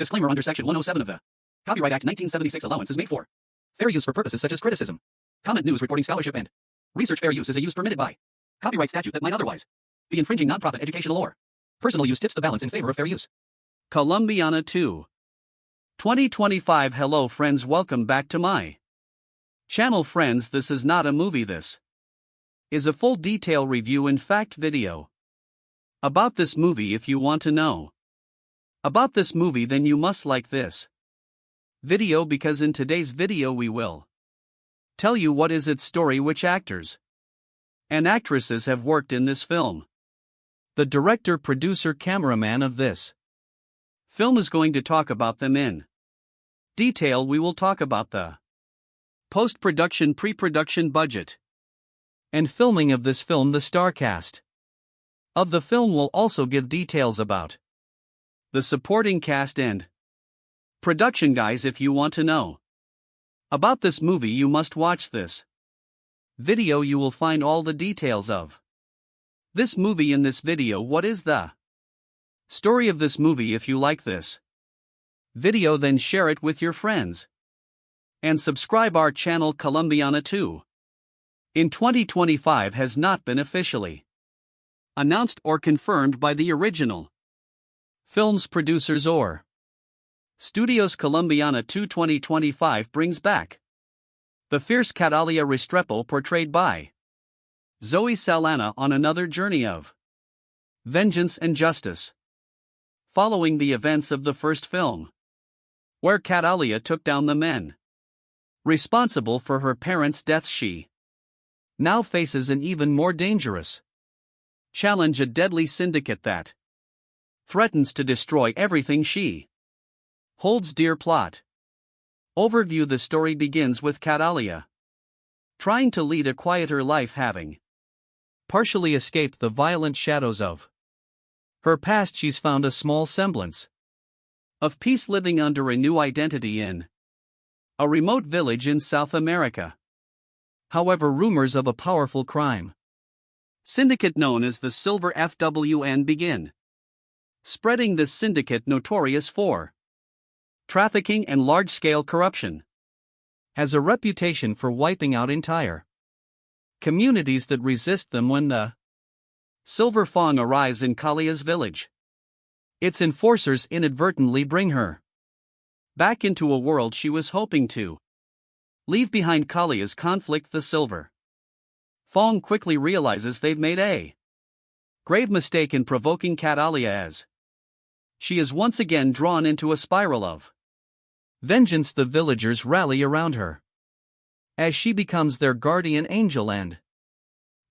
Disclaimer under Section 107 of the Copyright Act 1976 allowance is made for fair use for purposes such as criticism, comment, news reporting, scholarship, and research. Fair use is a use permitted by copyright statute that might otherwise be infringing nonprofit educational or personal use. Tips the balance in favor of fair use. Colombiana 2 2025. Hello friends, welcome back to my channel. Friends, this is not a movie, this is a full detail review, in fact video about this movie. If you want to know about this movie, then you must like this video, because in today's video we will tell you what is its story, which actors and actresses have worked in this film. The director, producer, cameraman of this film is going to talk about them in detail. We will talk about the post-production, pre-production budget, and filming of this film. The star cast of the film will also give details about the supporting cast and production. Guys, if you want to know about this movie, you must watch this video. You will find all the details of this movie in this video. What is the story of this movie? If you like this video, then share it with your friends and subscribe our channel. Colombiana 2 in 2025 has not been officially announced or confirmed by the original film's producers or studios. Colombiana 2 2025 brings back the fierce Catalia Restrepo, portrayed by Zoe Saldana, on another journey of vengeance and justice, following the events of the first film, where Catalia took down the men responsible for her parents' deaths. She now faces an even more dangerous challenge, a deadly syndicate that threatens to destroy everything she holds dear. Plot overview. The story begins with Catalia trying to lead a quieter life, having partially escaped the violent shadows of her past. She's found a small semblance of peace, living under a new identity in a remote village in South America. However, rumors of a powerful crime syndicate known as the Silver FWN begin spreading. This syndicate, notorious for trafficking and large-scale corruption, has a reputation for wiping out entire communities that resist them. When the Silver Fawn arrives in Kalia's village, its enforcers inadvertently bring her back into a world she was hoping to leave behind. Kalia's conflict. The Silver Fawn quickly realizes they've made a grave mistake in provoking Catalia, as she is once again drawn into a spiral of vengeance. The villagers rally around her as she becomes their guardian angel and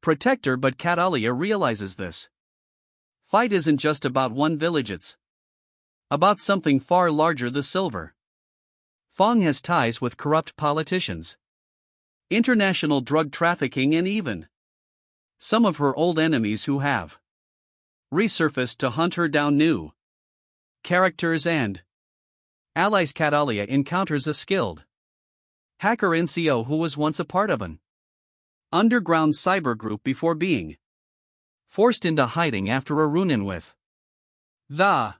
protector. But Catalia realizes this fight isn't just about one village, it's about something far larger. The Silver Fawn has ties with corrupt politicians, international drug trafficking, and even some of her old enemies who have resurfaced to hunt her down. New characters and allies. Catalia encounters a skilled hacker NCO who was once a part of an underground cyber group before being forced into hiding after a run-in with the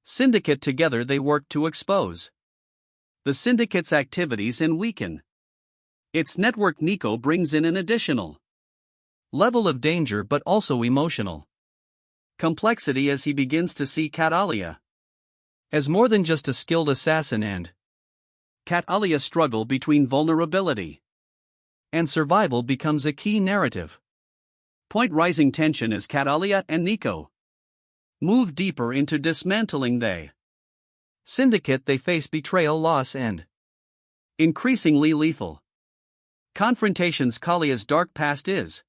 syndicate. Together they work to expose the syndicate's activities and weaken its network. Nico brings in an additional Level of danger but also emotional complexity as he begins to see Catalia as more than just a skilled assassin, and Catalia's struggle between vulnerability and survival becomes a key narrative point. Rising tension as Catalia and Nico move deeper into dismantling the syndicate they face, betrayal, loss, and increasingly lethal confrontations. Kalia's dark past is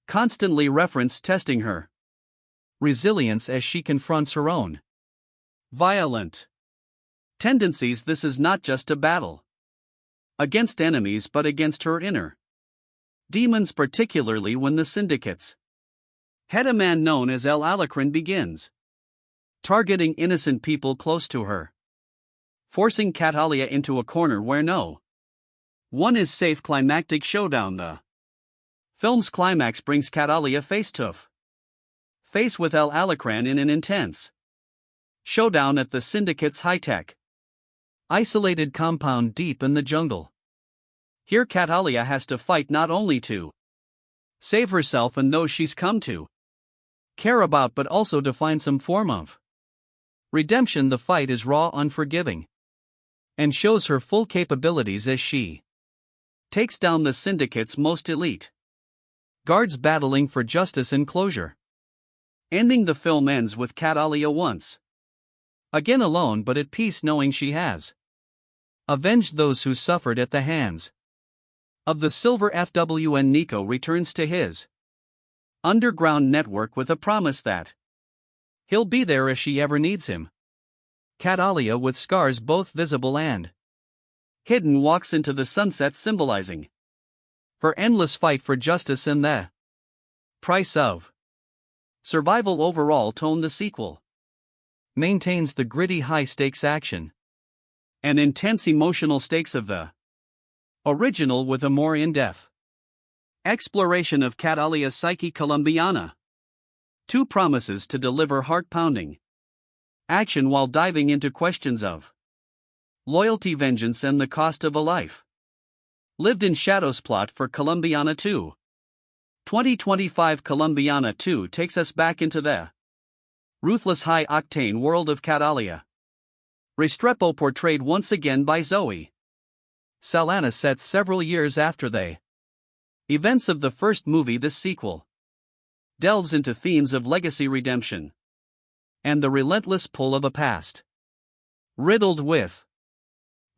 constantly referenced, testing her resilience as she confronts her own violent tendencies. This is not just a battle against enemies but against her inner demons, particularly when the syndicate's head, a man known as El Alacrán, begins targeting innocent people close to her, forcing Catalia into a corner where no one is safe. Climactic showdown. The film's climax brings Catalia face to face with El Alacrán in an intense showdown at the syndicate's high-tech isolated compound deep in the jungle. Here Catalia has to fight not only to save herself and those she's come to care about, but also to find some form of redemption. The fight is raw, unforgiving, and shows her full capabilities as she takes down the syndicate's most elite guards, battling for justice and closure. Ending, the film ends with Catalia once again alone but at peace, knowing she has avenged those who suffered at the hands of the Silver FWN. Nico returns to his underground network with a promise that he'll be there if she ever needs him. Catalia, with scars both visible and hidden, walks into the sunset, symbolizing her endless fight for justice and the price of survival. Overall tone, the sequel maintains the gritty, high-stakes action and intense emotional stakes of the original, with a more in-depth exploration of Catalia's psyche. Colombiana 2 promises to deliver heart-pounding action while diving into questions of loyalty, vengeance, and the cost of a life lived in shadows. Plot for Colombiana 2. 2025. Colombiana 2 takes us back into the ruthless, high-octane world of Catalia Restrepo, portrayed once again by Zoe Saldana, set several years after the events of the first movie. This sequel delves into themes of legacy, redemption, and the relentless pull of a past riddled with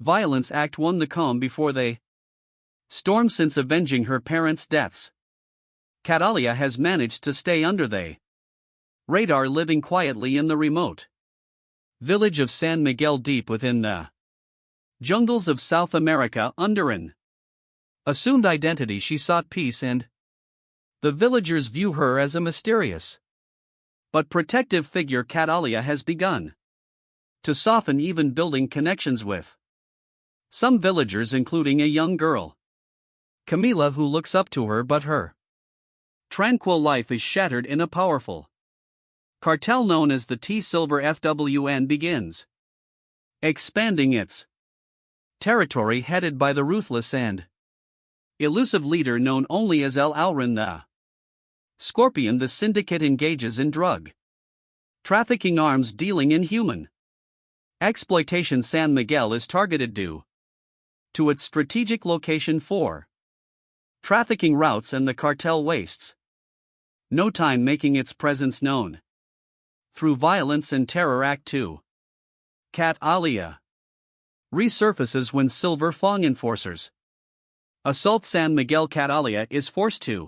violence. Act 1, the calm before the storm. Since avenging her parents' deaths, Catalia has managed to stay under the radar, living quietly in the remote village of San Miguel, deep within the jungles of South America. Under an assumed identity, she sought peace, and the villagers view her as a mysterious but protective figure. Catalia has begun to soften, even building connections with some villagers, including a young girl, Camila, who looks up to her, but her tranquil life is shattered in a powerful cartel known as the T Silver FWN begins expanding its territory, headed by the ruthless and elusive leader known only as El Alacrán the Scorpion. The syndicate engages in drug trafficking, arms dealing, and human exploitation. San Miguel is targeted due to its strategic location for trafficking routes, and the cartel wastes no time making its presence known through violence and terror. Act 2. Catalia resurfaces when Silver Fang enforcers assault San Miguel. Catalia is forced to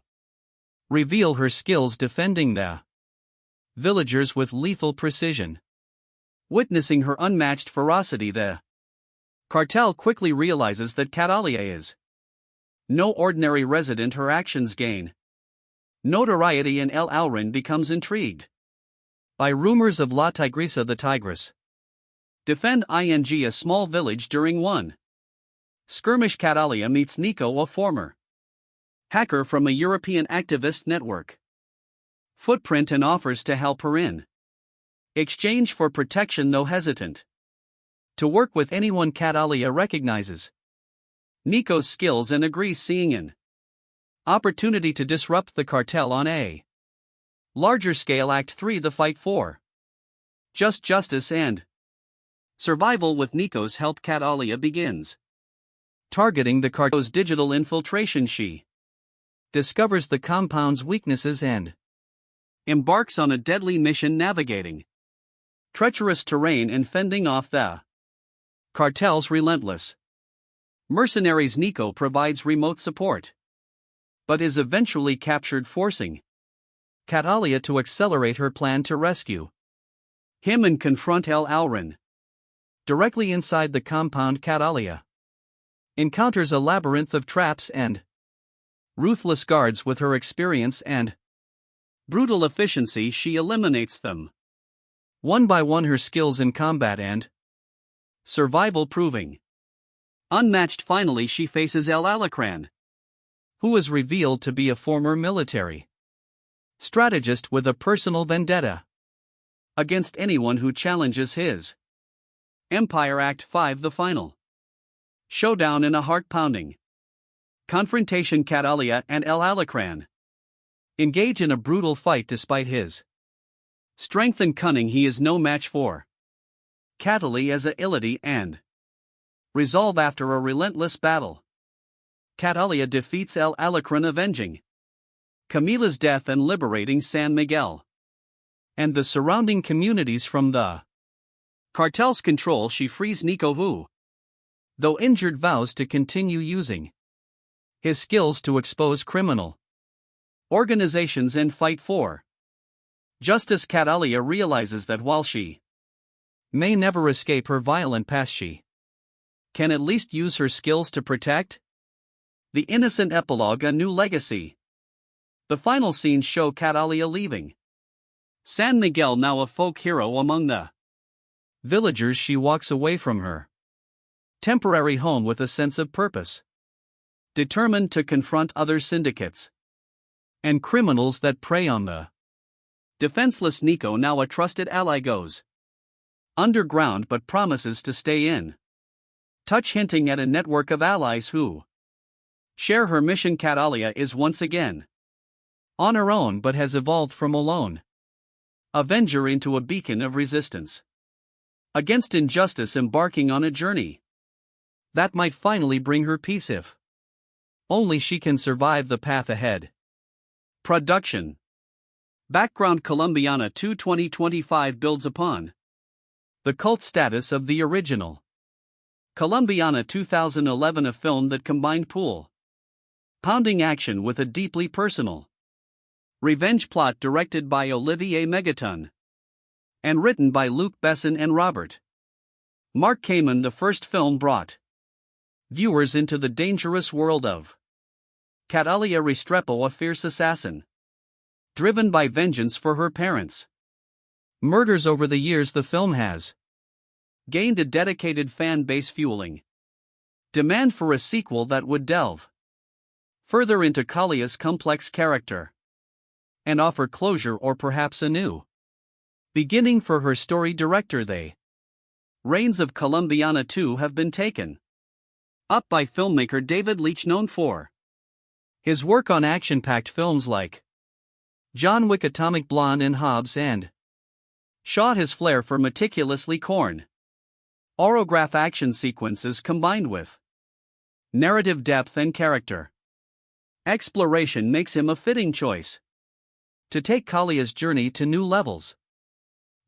reveal her skills defending the villagers with lethal precision. Witnessing her unmatched ferocity, the cartel quickly realizes that Catalia is no ordinary resident. Her actions gain notoriety, and El Alacrán becomes intrigued by rumors of La Tigresa, the Tigress defend a small village. During one skirmish, Catalia meets Nico, a former hacker from a European activist network footprint, and offers to help her in exchange for protection. Though hesitant to work with anyone, Catalia recognizes Nico's skills and agrees, seeing an Opportunity to disrupt the cartel on a larger scale. Act 3, the fight for justice and survival. With Nico's help, Catalia begins targeting the cartel's digital infiltration. She discovers the compound's weaknesses and embarks on a deadly mission, navigating treacherous terrain and fending off the cartel's relentless mercenaries. Nico provides remote support, but is eventually captured, forcing Catalia to accelerate her plan to rescue him and confront El Alrin. Directly inside the compound, Catalia encounters a labyrinth of traps and ruthless guards. With her experience and brutal efficiency, she eliminates them one by one, her skills in combat and survival proving unmatched. Finally, she faces El Alacran, who is revealed to be a former military strategist with a personal vendetta against anyone who challenges his empire. Act 5, the final showdown. In a heart-pounding confrontation, Catalia and El Alacran engage in a brutal fight. Despite his strength and cunning, he is no match for Catalia's agility and resolve. After a relentless battle, Catalia defeats El Alacran, avenging Camila's death and liberating San Miguel and the surrounding communities from the cartel's control. She frees Nico, who, though injured, vows to continue using his skills to expose criminal organizations and fight for justice. Catalia realizes that while she may never escape her violent past, she can at least use her skills to protect the innocent. Epilogue: a new legacy. The final scenes show Catalia leaving San Miguel, now a folk hero among the villagers. She walks away from her temporary home with a sense of purpose, determined to confront other syndicates and criminals that prey on the defenseless. Nico, now a trusted ally, goes underground but promises to stay in touch, hinting at a network of allies who share her mission. Catalia is once again on her own, but has evolved from a lone avenger into a beacon of resistance against injustice, embarking on a journey that might finally bring her peace if only she can survive the path ahead. Production background: Colombiana 2 2025 builds upon the cult status of the original Colombiana 2011, a film that combined pounding action with a deeply personal revenge plot. Directed by Olivier Megaton and written by Luc Besson and Robert Mark Kamen, the first film brought viewers into the dangerous world of Catalia Restrepo, a fierce assassin driven by vengeance for her parents' murders. Over the years, the film has gained a dedicated fan base, fueling demand for a sequel that would delve further into Calia's complex character and offer closure, or perhaps a new beginning for her story. Director: the reins of Colombiana 2 have been taken up by filmmaker David Leitch, known for his work on action-packed films like John Wick, Atomic Blonde, and Hobbs and Shaw. His flair for meticulously choreographed action sequences combined with narrative depth and character exploration makes him a fitting choice to take Calia's journey to new levels.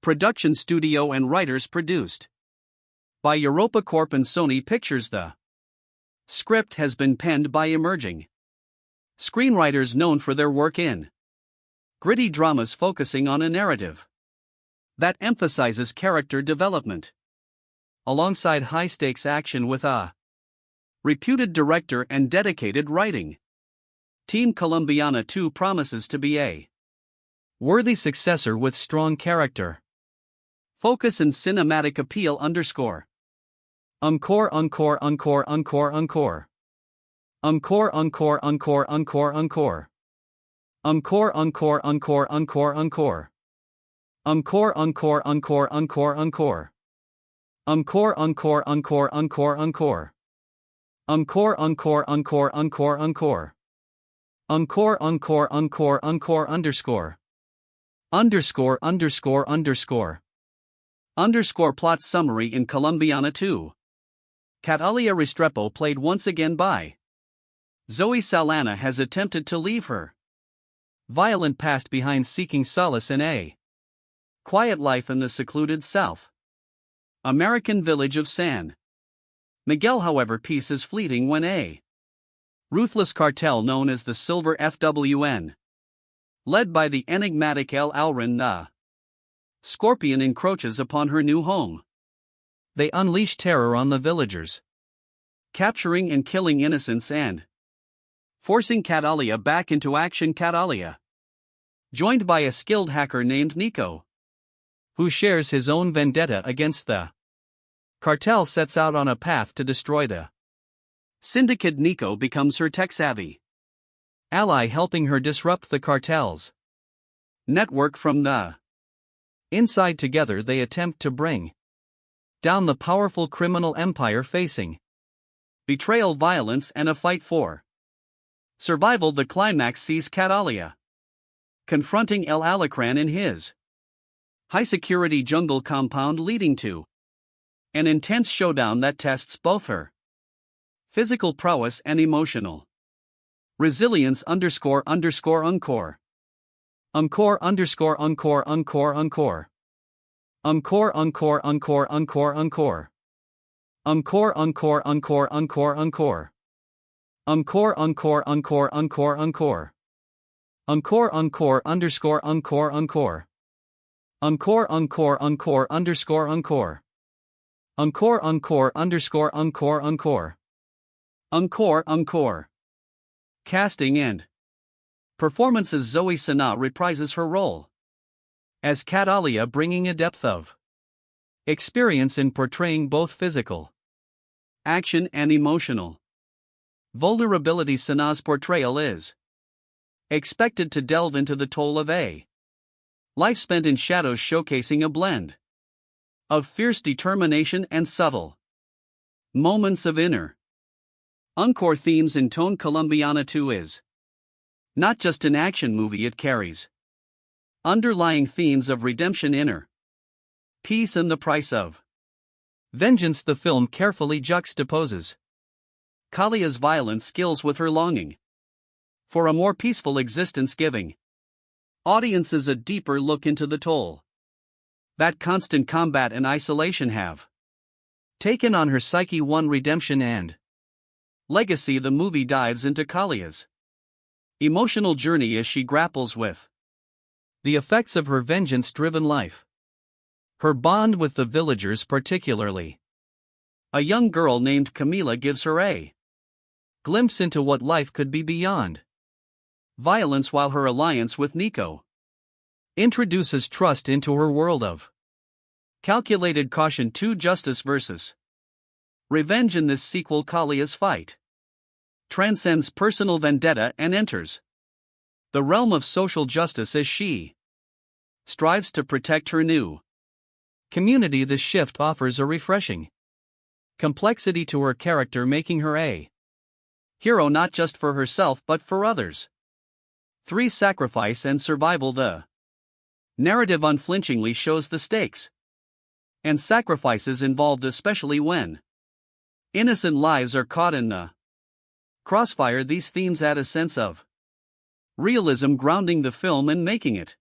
Production studio and writers: produced by Europa Corp and Sony Pictures. The script has been penned by emerging screenwriters known for their work in gritty dramas, focusing on a narrative that emphasizes character development alongside high-stakes action, with a reputed director and dedicated writing team. Colombiana 2 promises to be a worthy successor with strong character focus and cinematic appeal. Encore, encore, encore, encore, encore. Encore, encore, encore, encore, encore. Encore, encore, encore, encore, encore. Encore, encore, encore, encore, encore. Encore, encore, encore, encore, encore. Encore, encore, encore, encore, encore. Encore encore encore encore underscore. Underscore underscore underscore. Underscore plot summary in Colombiana 2. Emilia Restrepo played once again by Zoe Saldana has attempted to leave her violent past behind, seeking solace in a quiet life in the secluded South American village of San Miguel. However, peace is fleeting when a ruthless cartel known as the Silver FWN, led by the enigmatic El Alrin the Scorpion, encroaches upon her new home. They unleash terror on the villagers, capturing and killing innocents and forcing Emilia back into action. Emilia, joined by a skilled hacker named Nico, who shares his own vendetta against the cartel, sets out on a path to destroy the syndicate. Nico becomes her tech-savvy ally, helping her disrupt the cartel's network from the inside. Together they attempt to bring down the powerful criminal empire, facing betrayal, violence, and a fight for survival. The climax sees Emilia confronting El Alacran in his high-security jungle compound, leading to an intense showdown that tests both her physical prowess and emotional resilience. Underscore underscore encore. Encore underscore encore encore encore. Encore encore encore encore encore. Encore encore encore encore encore. Encore encore encore encore encore. Encore encore underscore encore encore. Encore encore encore underscore encore. Encore encore underscore encore encore. Encore encore. Casting and performances. Zoe Saldana reprises her role as Emilia, bringing a depth of experience in portraying both physical action and emotional vulnerability. Saldana's portrayal is expected to delve into the toll of a life spent in shadows, showcasing a blend of fierce determination and subtle moments of inner encore themes in tone. Colombiana 2 is not just an action movie, it carries underlying themes of redemption, inner peace, and the price of vengeance. The film carefully juxtaposes Emilia's violent skills with her longing for a more peaceful existence, giving audiences a deeper look into the toll that constant combat and isolation have taken on her psyche. One redemption and legacy. The movie dives into Emilia's emotional journey as she grapples with the effects of her vengeance-driven life. Her bond with the villagers, particularly a young girl named Emilia, gives her a glimpse into what life could be beyond violence, while her alliance with Nico introduces trust into her world of calculated caution. To justice versus revenge. In this sequel, Emilia's fight transcends personal vendetta and enters the realm of social justice as she strives to protect her new community. This shift offers a refreshing complexity to her character, making her a hero not just for herself but for others. 3. Sacrifice and survival. The narrative unflinchingly shows the stakes and sacrifices involved, especially when innocent lives are caught in the crossfire. These themes add a sense of realism, grounding the film and making it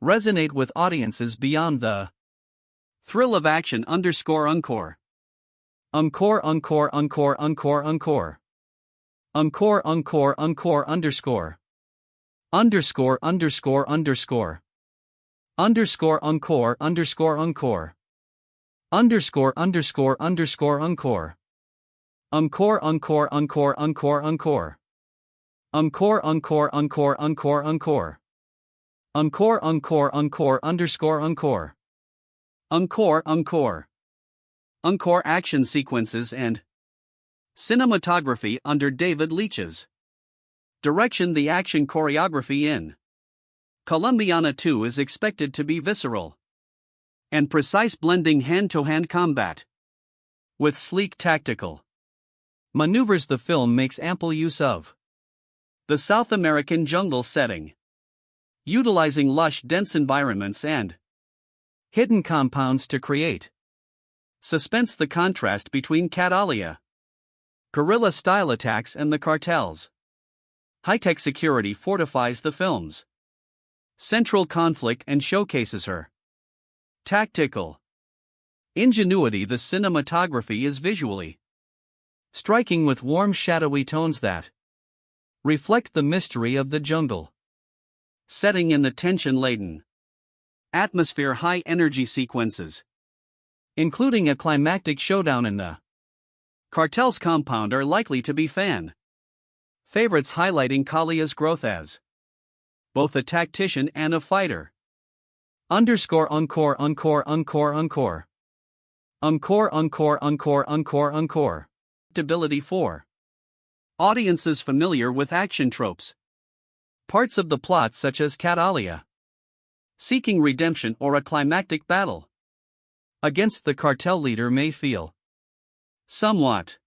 resonate with audiences beyond the thrill of action. Underscore encore. Encore encore encore encore encore. Encore encore encore underscore. Underscore underscore underscore. Underscore encore underscore encore. Underscore underscore underscore encore. Encore encore encore encore encore. Encore encore encore encore encore. Encore encore encore underscore encore. Encore encore. Encore action sequences and cinematography under David Leitch's direction. The action choreography in Colombiana 2 is expected to be visceral and precise, blending hand-to-hand combat with sleek tactical maneuvers. The film makes ample use of The South American jungle setting. Utilizing lush, dense environments and hidden compounds to create suspense. The contrast between Catalia guerrilla-style attacks and the cartels. High-tech security fortifies the film's central conflict and showcases her tactical ingenuity. The cinematography is visually striking with warm shadowy tones that reflect the mystery of the jungle setting in the tension-laden atmosphere. High-energy sequences, including a climactic showdown in the cartel's compound, are likely to be fan favorites, highlighting Kalia's growth as both a tactician and a fighter. Encore, encore, encore, encore, encore. Encore, encore, encore, encore, encore. Ability for audiences familiar with action tropes. Parts of the plot, such as Catalia seeking redemption or a climactic battle against the cartel leader, may feel somewhat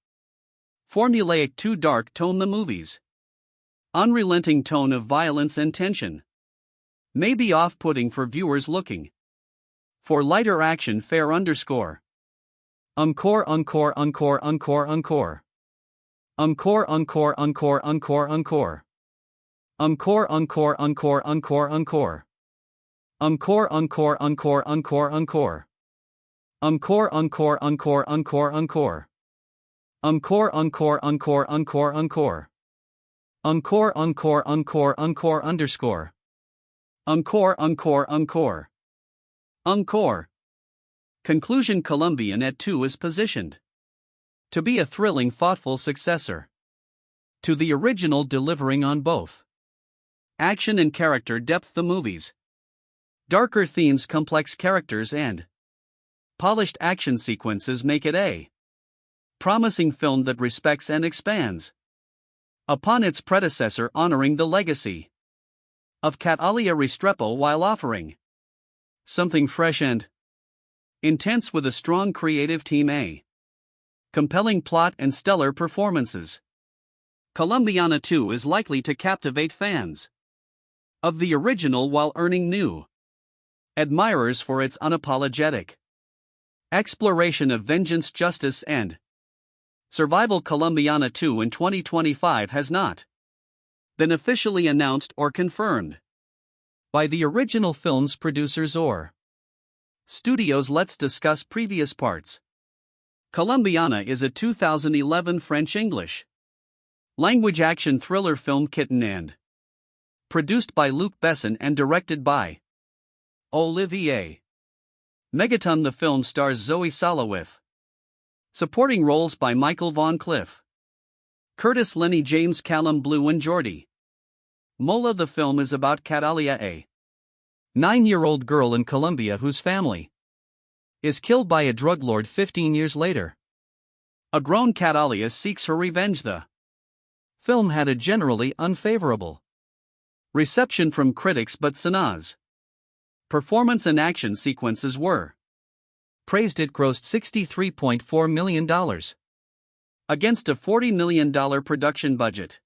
formulaic, too dark. Tone. The movie's unrelenting tone of violence and tension may be off-putting for viewers looking for lighter action fare. Encore, encore, encore, encore, encore, encore. Encore, encore, encore, encore, encore. Encore, encore, encore, encore, encore. Encore, encore, encore, encore, encore. Encore, encore, encore, encore, encore. Encore, encore, encore, encore, encore. Encore, encore, encore, encore, underscore. Encore, encore, encore. Encore. Conclusion. Colombiana 2 is positioned to be a thrilling, thoughtful successor to the original, delivering on both action and character depth. The movie's darker themes, complex characters, and polished action sequences make it a promising film that respects and expands upon its predecessor, honoring the legacy of Catalia Restrepo while offering something fresh and intense with a strong creative team, a compelling plot, and stellar performances. Colombiana 2 is likely to captivate fans of the original while earning new admirers for its unapologetic exploration of vengeance, justice, and survival. Colombiana 2 in 2025 has not been officially announced or confirmed by the original film's producers or studios. Let's discuss previous parts. Colombiana is a 2011 French-English language action thriller film kitten and produced by Luc Besson and directed by Olivier Megaton. The film stars Zoe Saldana with supporting roles by Michael Von Cliff, Curtis Lenny, James Callum Blue, and Jordi Mola. The film is about Catalia, a 9-year-old girl in Colombia whose family is killed by a drug lord 15 years later. A grown Catalia seeks her revenge. The film had a generally unfavorable reception from critics, but Senna's performance and action sequences were praised. It grossed $63.4 million against a $40 million production budget.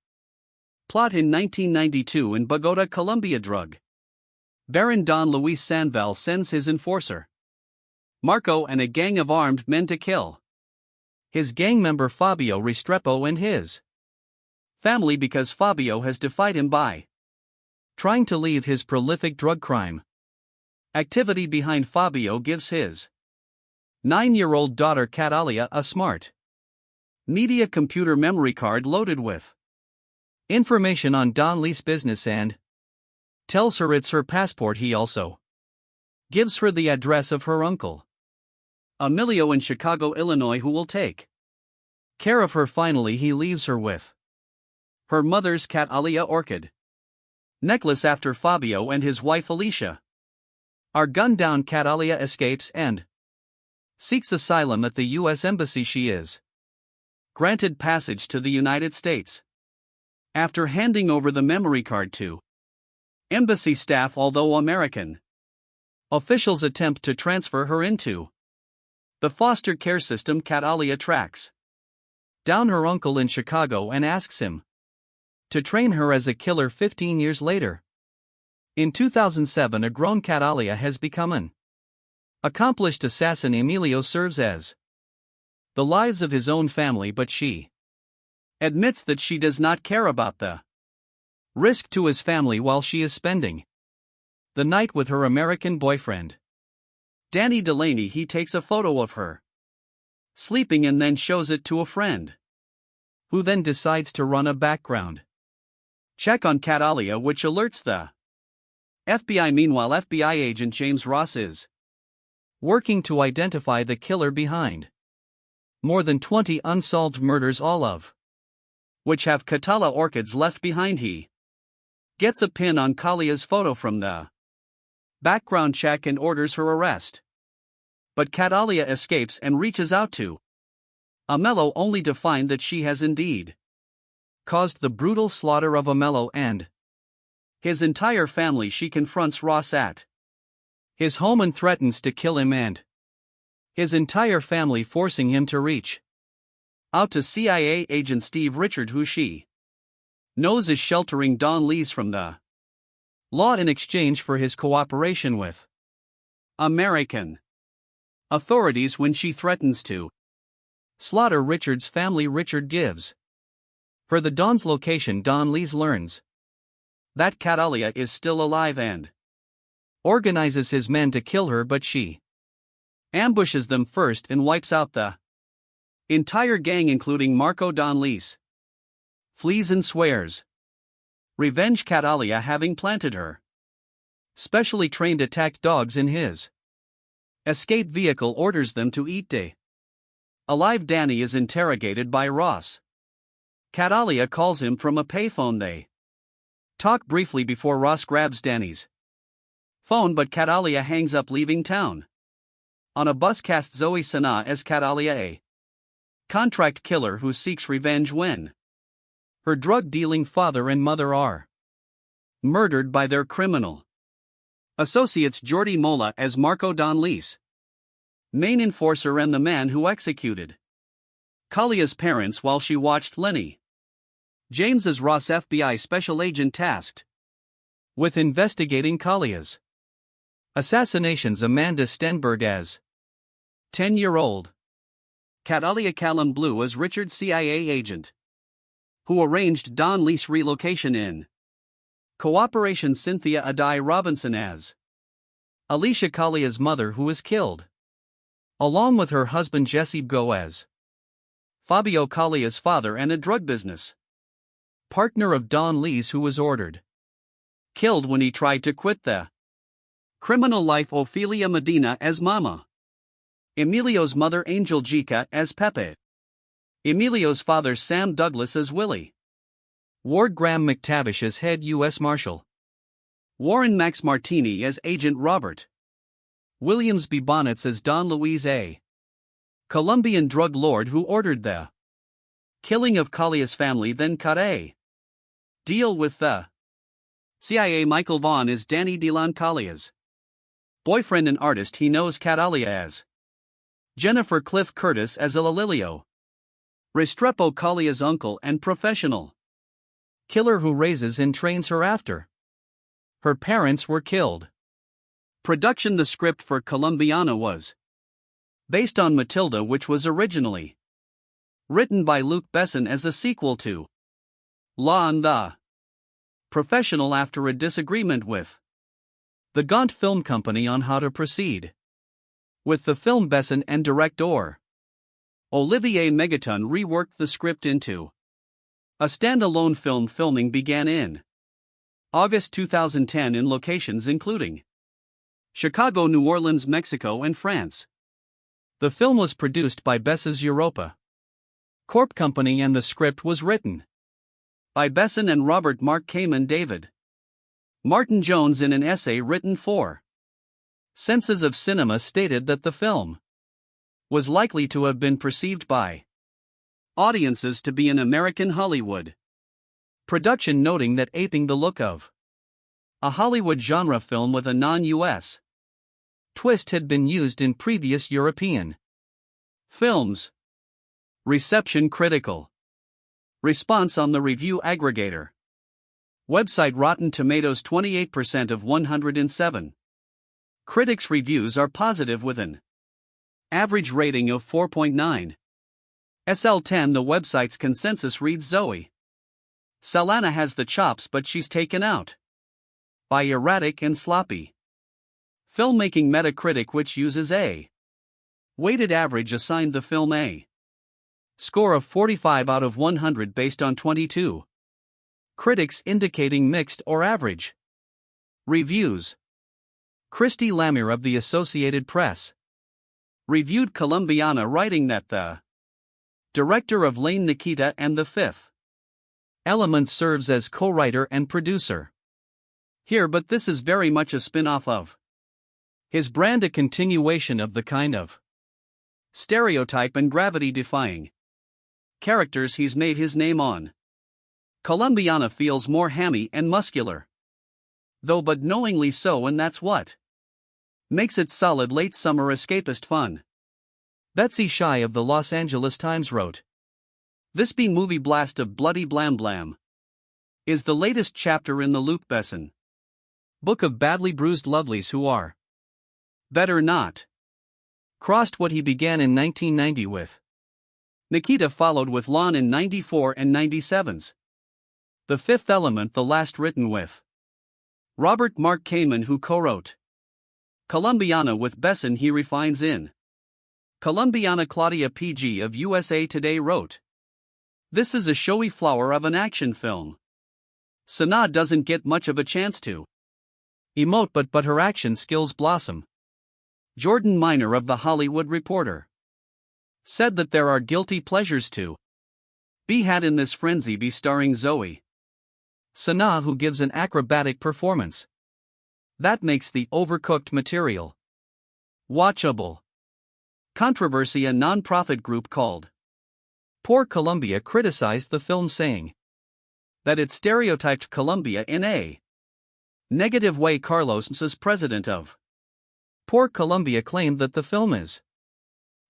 Plot: in 1992 in Bogota, Colombia, drug baron Don Luis Sandoval sends his enforcer Marco and a gang of armed men to kill his gang member Fabio Restrepo and his family because Fabio has defied him by trying to leave his prolific drug crime activity behind. Fabio gives his 9-year-old daughter Catalia a smart media computer memory card loaded with information on Don Luis' business and tells her it's her passport. He also gives her the address of her uncle Emilio in Chicago, Illinois, who will take care of her. Finally, he leaves her with her mother's Catalia orchid necklace after Fabio and his wife Alicia are gunned down. Catalia escapes and seeks asylum at the U.S. Embassy. She is granted passage to the United States after handing over the memory card to embassy staff, although American officials attempt to transfer her into the foster care system. Catalia tracks down her uncle in Chicago and asks him to train her as a killer 15 years later. In 2007, a grown Catalia has become an accomplished assassin. Emilio serves as the lives of his own family, but she admits that she does not care about the risk to his family while she is spending the night with her American boyfriend, Danny Delaney. He takes a photo of her sleeping and then shows it to a friend, who then decides to run a background check on Catalia, which alerts the FBI. Meanwhile, FBI agent James Ross is working to identify the killer behind more than 20 unsolved murders, all of which have Catala orchids left behind. He gets a pin on Kalia's photo from the background check and orders her arrest. But Catalia escapes and reaches out to Amello, only to find that she has indeed caused the brutal slaughter of Amello and his entire family. She confronts Ross at his home and threatens to kill him and his entire family, forcing him to reach out to CIA agent Steve Richard, who she knows is sheltering Don Lees from the law in exchange for his cooperation with American authorities. When she threatens to slaughter Richard's family, Richard gives her the Don's location. Don Lees learns that Catalia is still alive and organizes his men to kill her, but she ambushes them first and wipes out the entire gang, including Marco. Don Lees flees and swears revenge. Catalia, having planted her specially trained attack dogs in his escape vehicle, orders them to eat alive. Danny is interrogated by Ross. Catalia calls him from a payphone. They talk briefly before Ross grabs Danny's phone, but Catalia hangs up, leaving town. On a bus, cast Zoe Saldana as Catalia, a contract killer who seeks revenge when her drug-dealing father and mother are murdered by their criminal associates. Jordi Mola as Marco. Don Lees, main enforcer and the man who executed Kalia's parents while she watched Lenny James as Ross, FBI special agent tasked with investigating Kalia's assassinations. Amanda Stenberg as 10-year-old Catalia. Callum Blue as Richard, CIA agent who arranged Don Lees' relocation in cooperation. Cynthia Adai Robinson as Alicia, Kalia's mother, who is killed, along with her husband Jesse Go as Fabio, Kalia's father and a drug business partner of Don Lees, who was ordered killed when he tried to quit the criminal life. Ophelia Medina as Mama, Emilio's mother Angel Jica as Pepe, Emilio's father Sam Douglas as Willie, Ward Graham McTavish as head U.S. Marshal, Warren Max Martini as Agent Robert, Williams B. Bonnets as Don Luis, a Colombian drug lord who ordered the killing of Kalia's family, then cut a deal with the CIA. Michael Vaughn is Danny DeLon, Kalia's boyfriend and artist. He knows Catalia as Jennifer. Cliff Curtis as Elalilio Restrepo, Kalia's uncle and professional killer who raises and trains her after her parents were killed. Production. The script for Colombiana was based on Matilda, which was originally written by Luc Besson as a sequel to Law and the Professional after a disagreement with the Gaunt Film Company on how to proceed with the film. Besson and director Olivier Megaton reworked the script into a standalone film. Filming began in August 2010 in locations including Chicago, New Orleans, Mexico, and France. The film was produced by Bess's Europa Corp Company and the script was written by Besson and Robert Mark Kamen. David Martin Jones, in an essay written for Senses of Cinema, stated that the film was likely to have been perceived by audiences to be an American Hollywood production, noting that aping the look of a Hollywood genre film with a non-US twist had been used in previous European films. Reception. Critical response on the review aggregator. Website Rotten Tomatoes 28% of 107. Critics' reviews are positive with an average rating of 4.9. SL10. The website's consensus reads Zoe Saldana has the chops, but she's taken out by erratic and sloppy filmmaking. Metacritic, which uses a weighted average, assigned the film a score of 45 out of 100 based on 22 critics indicating mixed or average reviews. Christy Lamire of the Associated Press reviewed Colombiana, writing that the director of Lane Nikita and The Fifth Element serves as co-writer and producer here, but this is very much a spin-off of his brand, a continuation of the kind of stereotype and gravity-defying characters he's made his name on. Colombiana feels more hammy and muscular, though, but knowingly so, and that's what makes it solid late summer escapist fun. Betsy Shy of the Los Angeles Times wrote, "This B-movie blast of bloody blam blam is the latest chapter in the Luc Besson book of badly bruised lovelies who are better not crossed. What he began in 1990 with Nikita followed with Lon in 94 and 97's The Fifth Element, the last written with Robert Mark Kamen, who co-wrote Colombiana with Besson. He refines in Colombiana. Claudia PG of USA Today wrote, "This is a showy flower of an action film. Senna doesn't get much of a chance to emote, but her action skills blossom." Jordan Miner of The Hollywood Reporter said that there are guilty pleasures to be had in this frenzy be starring Zoe Saldana, who gives an acrobatic performance that makes the overcooked material watchable. Controversy. A non-profit group called Poor Colombia criticized the film, saying that it stereotyped Colombia in a negative way. Carlos Msas, president of Poor Colombia, claimed that the film is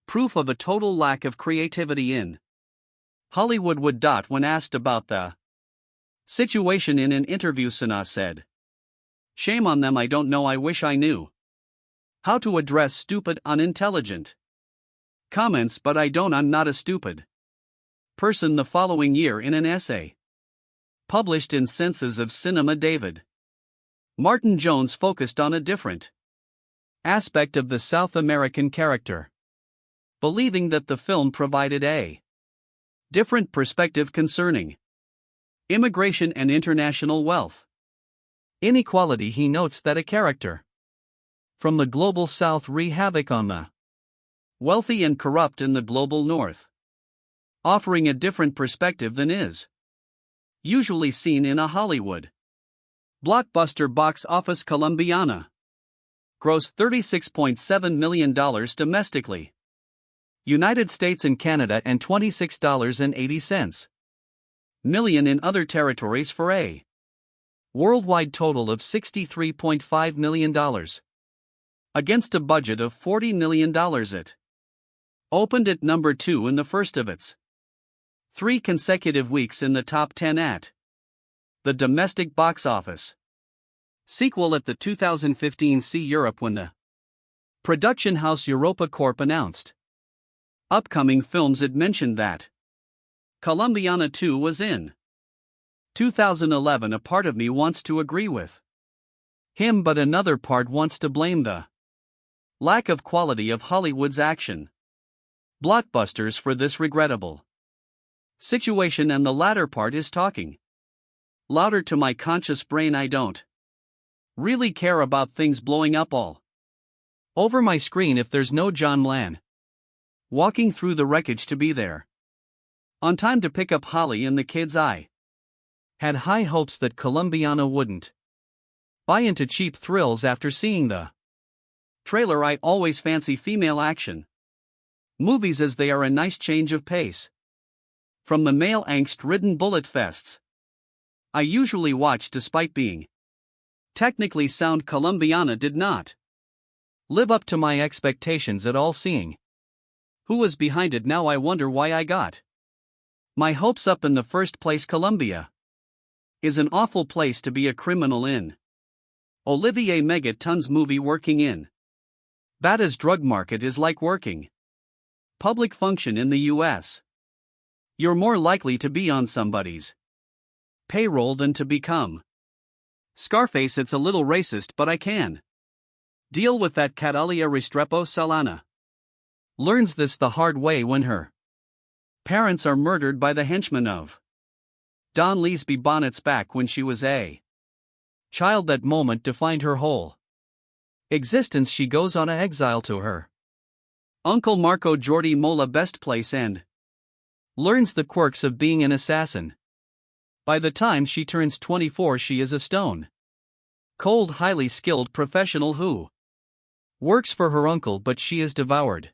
proof of a total lack of creativity in Hollywood. When asked about the situation in an interview, Senna said, "Shame on them. I don't know. I wish I knew how to address stupid, unintelligent comments, but I don't. I'm not a stupid person." The following year, in an essay published in Senses of Cinema, David Martin Jones focused on a different aspect of the South American character, believing that the film provided a different perspective concerning immigration and international wealth inequality. He notes that a character from the global South wreak havoc on the wealthy and corrupt in the global North, offering a different perspective than is usually seen in a Hollywood blockbuster. Box office. Colombiana grossed $36.7 million domestically, United States and Canada, and $26.80 million in other territories, for a worldwide total of $63.5 million. Against a budget of $40 million, it opened at number 2 in the first of its 3 consecutive weeks in the top 10 at the domestic box office. Sequel at the 2015 See Europe, when the production house Europa Corp announced upcoming films. It mentioned that Colombiana 2 was in 2011. A part of me wants to agree with him, but another part wants to blame the lack of quality of Hollywood's action blockbusters for this regrettable situation, and the latter part is talking louder to my conscious brain. I don't really care about things blowing up all over my screen if there's no John Lan walking through the wreckage to be there on time to pick up Holly and the kids. I had high hopes that Colombiana wouldn't buy into cheap thrills after seeing the trailer. I always fancy female action movies, as they are a nice change of pace from the male angst-ridden bullet fests I usually watch. Despite being technically sound, Colombiana did not live up to my expectations at all. Seeing who was behind it now, I wonder why I got my hopes up in the first place. Colombia is an awful place to be a criminal in. Olivier Megaton's movie Working in. Bada's drug market is like working. Public function in the US. You're more likely to be on somebody's payroll than to become. Scarface. It's a little racist, but I can deal with that. Catalia Restrepo Salana learns this the hard way when her parents are murdered by the henchmen of Don Leesby Bonnet's back when she was a child. That moment defined her whole existence. She goes on a exile to her uncle Marco Jordi Mola best place and learns the quirks of being an assassin. By the time she turns 24, she is a stone cold, highly skilled professional who works for her uncle, but she is devoured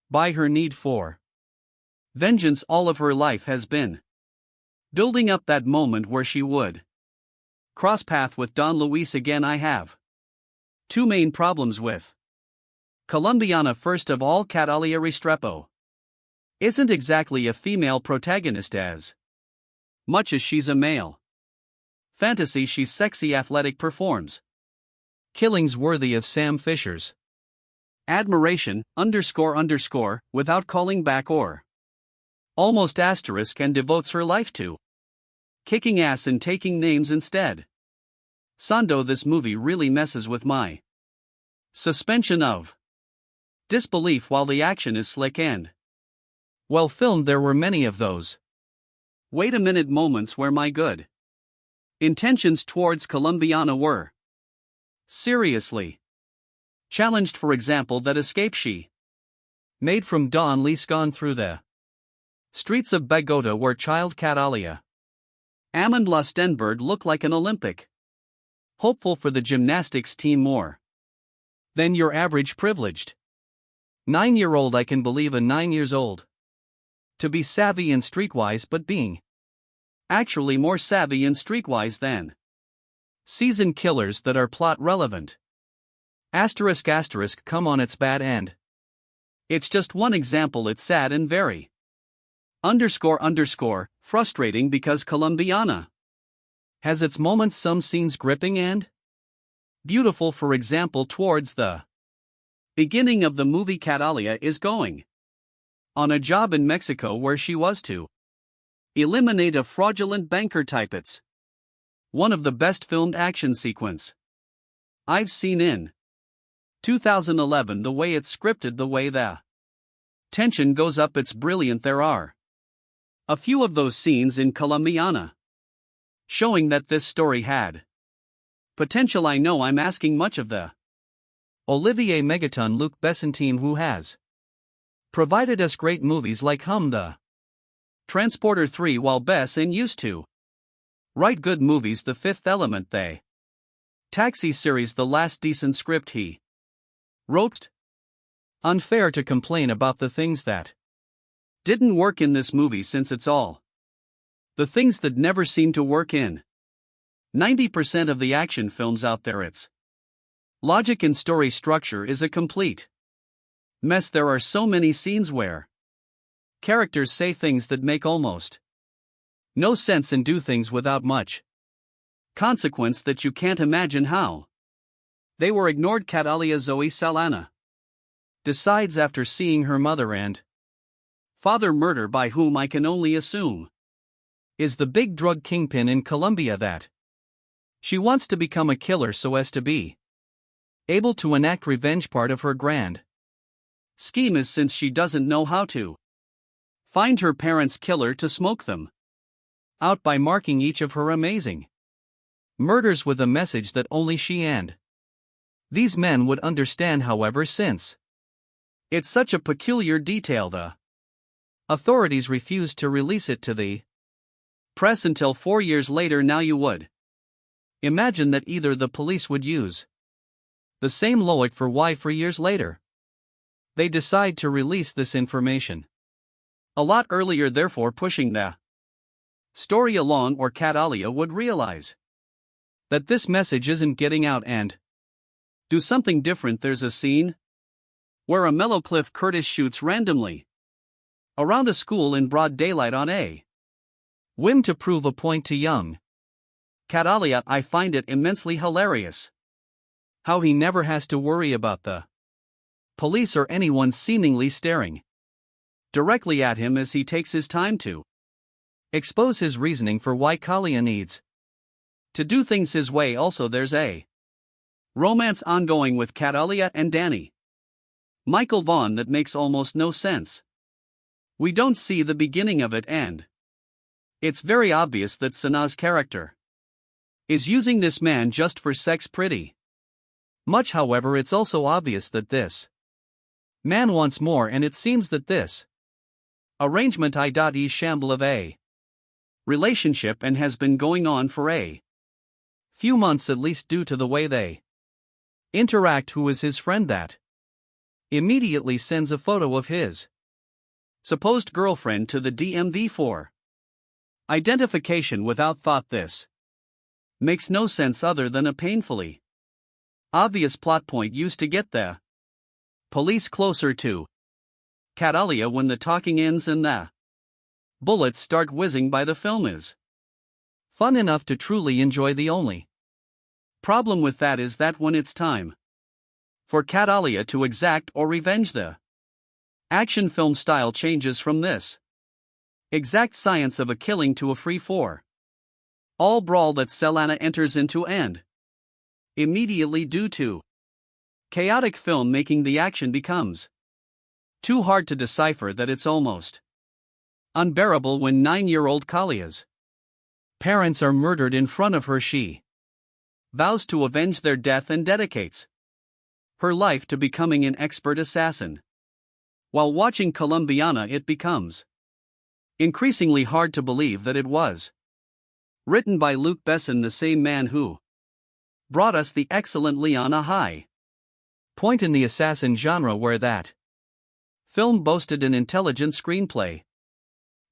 by her need for vengeance. All of her life has been building up that moment where she would cross path with Don Luis again. I have two main problems with Colombiana. First of all, Catalia Restrepo isn't exactly a female protagonist as much as she's a male fantasy. She's sexy, athletic, performs killings worthy of Sam Fisher's admiration, without calling back or almost asterisk, and devotes her life to kicking ass and taking names instead. Sando, this movie really messes with my suspension of disbelief. While the action is slick and well filmed, there were many of those wait a minute moments where my good intentions towards Colombiana were seriously challenged. For example, that escape she made from Don Lees gone through the streets of Bogota, where child Catalia Amand Lustenberg looked like an Olympic hopeful for the gymnastics team more than your average privileged 9-year-old. I can believe a 9 years old to be savvy and streetwise, but being actually more savvy and streetwise than seasoned killers that are plot relevant. Asterisk come on, it's bad, and it's just one example. It's sad and very frustrating because Colombiana has its moments, some scenes gripping and beautiful. For example, towards the beginning of the movie, Catalia is going on a job in Mexico where she was to eliminate a fraudulent banker type. It's one of the best filmed action sequence I've seen in 2011. The way it's scripted, the way the tension goes up, it's brilliant. There are a few of those scenes in Colombiana showing that this story had potential. I know I'm asking much of the Olivier Megaton Luc Besson team, who has provided us great movies like the Transporter 3, while Besson used to write good movies. The Fifth Element, the Taxi series, the last decent script he wrote. Unfair to complain about the things that didn't work in this movie, since it's all the things that never seem to work in 90% of the action films out there. Its logic and story structure is a complete mess. There are so many scenes where characters say things that make almost no sense and do things without much consequence that you can't imagine how they were ignored. Catalia Zoe Saldana decides, after seeing her mother and father murder by whom I can only assume is the big drug kingpin in Colombia, that she wants to become a killer so as to be able to enact revenge. Part of her grand scheme is, since she doesn't know how to find her parents' killer, to smoke them out by marking each of her amazing murders with a message that only she and these men would understand. However, since it's such a peculiar detail, the authorities refused to release it to the press until 4 years later. Now you would imagine that either the police would use the same logic for why 4 years later they decide to release this information a lot earlier, therefore pushing the story along, or Catalia would realize that this message isn't getting out and do something different. There's a scene where a mellow Cliff Curtis shoots randomly around a school in broad daylight on a whim to prove a point to young Catalia, I find it immensely hilarious. How he never has to worry about the police or anyone seemingly staring directly at him as he takes his time to expose his reasoning for why Kalia needs to do things his way. Also, there's a romance ongoing with Catalia and Danny Michael Vaughn that makes almost no sense. We don't see the beginning of it, and it's very obvious that Senna's character is using this man just for sex pretty much. However, it's also obvious that this man wants more, and it seems that this arrangement is shamble of a relationship and has been going on for a few months at least, due to the way they interact. Who is his friend that immediately sends a photo of his supposed girlfriend to the DMV for identification without thought? This makes no sense other than a painfully obvious plot point used to get the police closer to Catalia. When the talking ends and the bullets start whizzing by, the film is fun enough to truly enjoy. The only problem with that is that when it's time for Catalia to exact or revenge, the action film style changes from this exact science of a killing to a free-for-all brawl that Saldana enters into, and immediately, due to chaotic filmmaking, the action becomes too hard to decipher that it's almost unbearable when 9-year-old Kalia's parents are murdered in front of her. She vows to avenge their death and dedicates her life to becoming an expert assassin. While watching Colombiana, it becomes increasingly hard to believe that it was written by Luc Besson, the same man who brought us the excellent Leon, a high point in the assassin genre, where that film boasted an intelligent screenplay,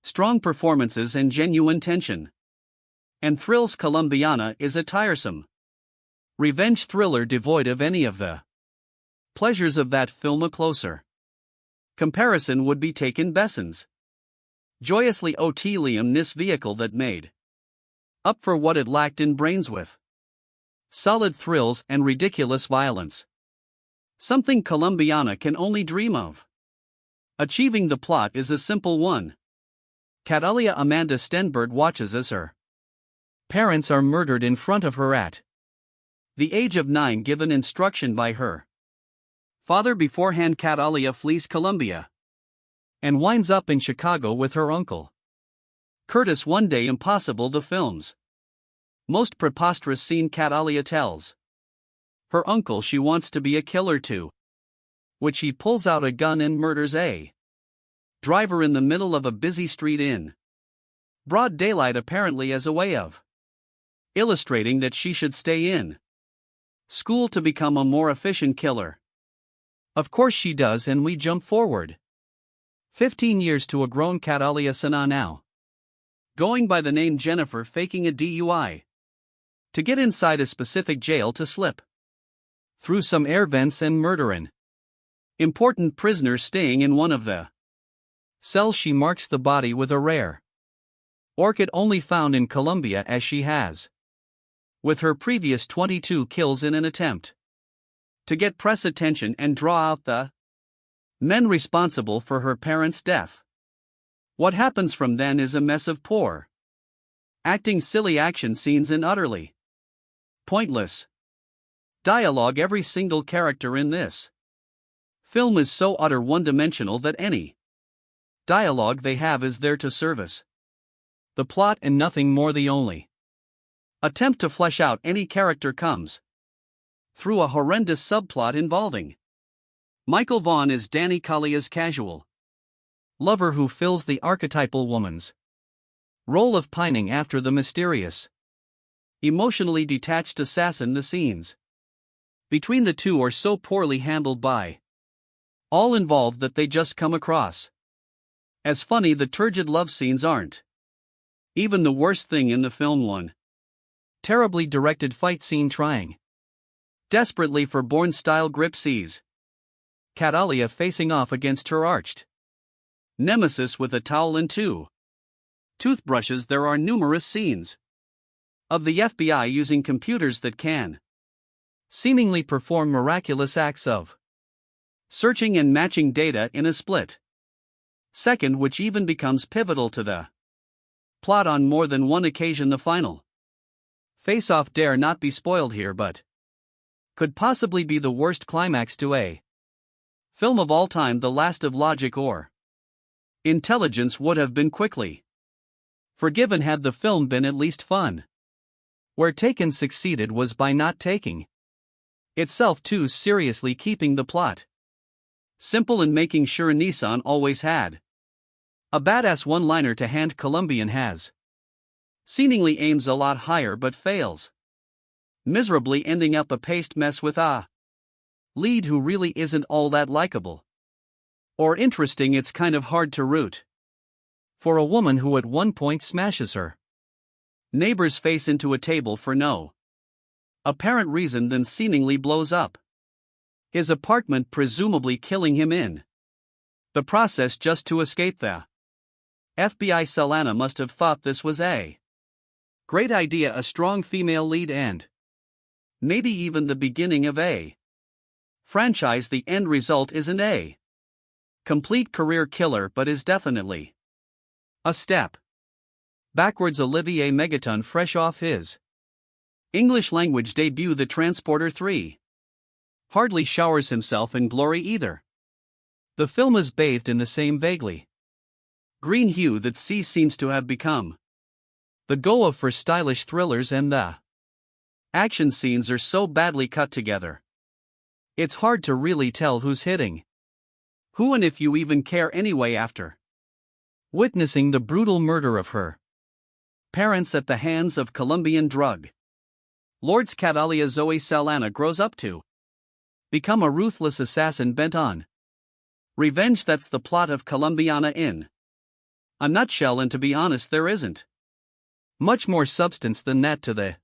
strong performances, and genuine tension and thrills. Colombiana is a tiresome revenge thriller devoid of any of the pleasures of that film. A closer comparison would be taken Besson's joyously Liam vehicle that made up for what it lacked in brains, with solid thrills and ridiculous violence, something Colombiana can only dream of. Achieving the plot is a simple one. Catalia Amanda Stenberg watches as her parents are murdered in front of her at the age of 9, given instruction by her father beforehand. Catalia flees Colombia and winds up in Chicago with her uncle Curtis. One day, impossible, the film's most preposterous scene. Catalia tells her uncle she wants to be a killer too, which he pulls out a gun and murders a driver in the middle of a busy street in broad daylight, apparently as a way of illustrating that she should stay in school to become a more efficient killer. Of course she does, and we jump forward 15 years to a grown Catalia Senna, now going by the name Jennifer, faking a DUI to get inside a specific jail to slip through some air vents and murder an important prisoner staying in one of the cells. She marks the body with a rare orchid only found in Colombia, as she has with her previous 22 kills, in an attempt to get press attention and draw out the men responsible for her parents' death. What happens from then is a mess of poor acting, silly action scenes, and utterly pointless dialogue. Every single character in this film is so utter one-dimensional that any dialogue they have is there to service the plot and nothing more. The only attempt to flesh out any character comes through a horrendous subplot involving Michael Vaughn as Danny Kalia's casual lover, who fills the archetypal woman's role of pining after the mysterious, emotionally detached assassin. The scenes between the two are so poorly handled by all involved that they just come across as funny. The turgid love scenes aren't even the worst thing in the film. One terribly directed fight scene trying desperately for Bourne-style grip sees Catalia facing off against her arched nemesis with a towel and 2 toothbrushes. There are numerous scenes of the FBI using computers that can seemingly perform miraculous acts of searching and matching data in a split second, which even becomes pivotal to the plot on more than one occasion. The final face-off dare not be spoiled here, but could possibly be the worst climax to a film of all time. The last of logic or intelligence would have been quickly forgiven had the film been at least fun. Where Taken succeeded was by not taking itself too seriously, keeping the plot simple and making sure Nissan always had a badass one-liner to hand. Colombian has seemingly aims a lot higher but fails miserably, ending up a paced mess with a lead who really isn't all that likable or interesting. It's kind of hard to root for a woman who at one point smashes her neighbor's face into a table for no apparent reason, then seemingly blows up his apartment, presumably killing him in the process just to escape the FBI. Saldana must have thought this was a great idea, a strong female lead, and maybe even the beginning of a franchise. The end result isn't a complete career killer, but is definitely a step backwards. Olivier Megaton, fresh off his English language debut, The Transporter 3, hardly showers himself in glory either. The film is bathed in the same vaguely green hue that sea seems to have become the go-of for stylish thrillers, and the action scenes are so badly cut together it's hard to really tell who's hitting who, and if you even care anyway after witnessing the brutal murder of her parents at the hands of Colombian drug lords. Catalia Zoe Saldana grows up to become a ruthless assassin bent on revenge. That's the plot of Colombiana in a nutshell, and to be honest, there isn't much more substance than that to the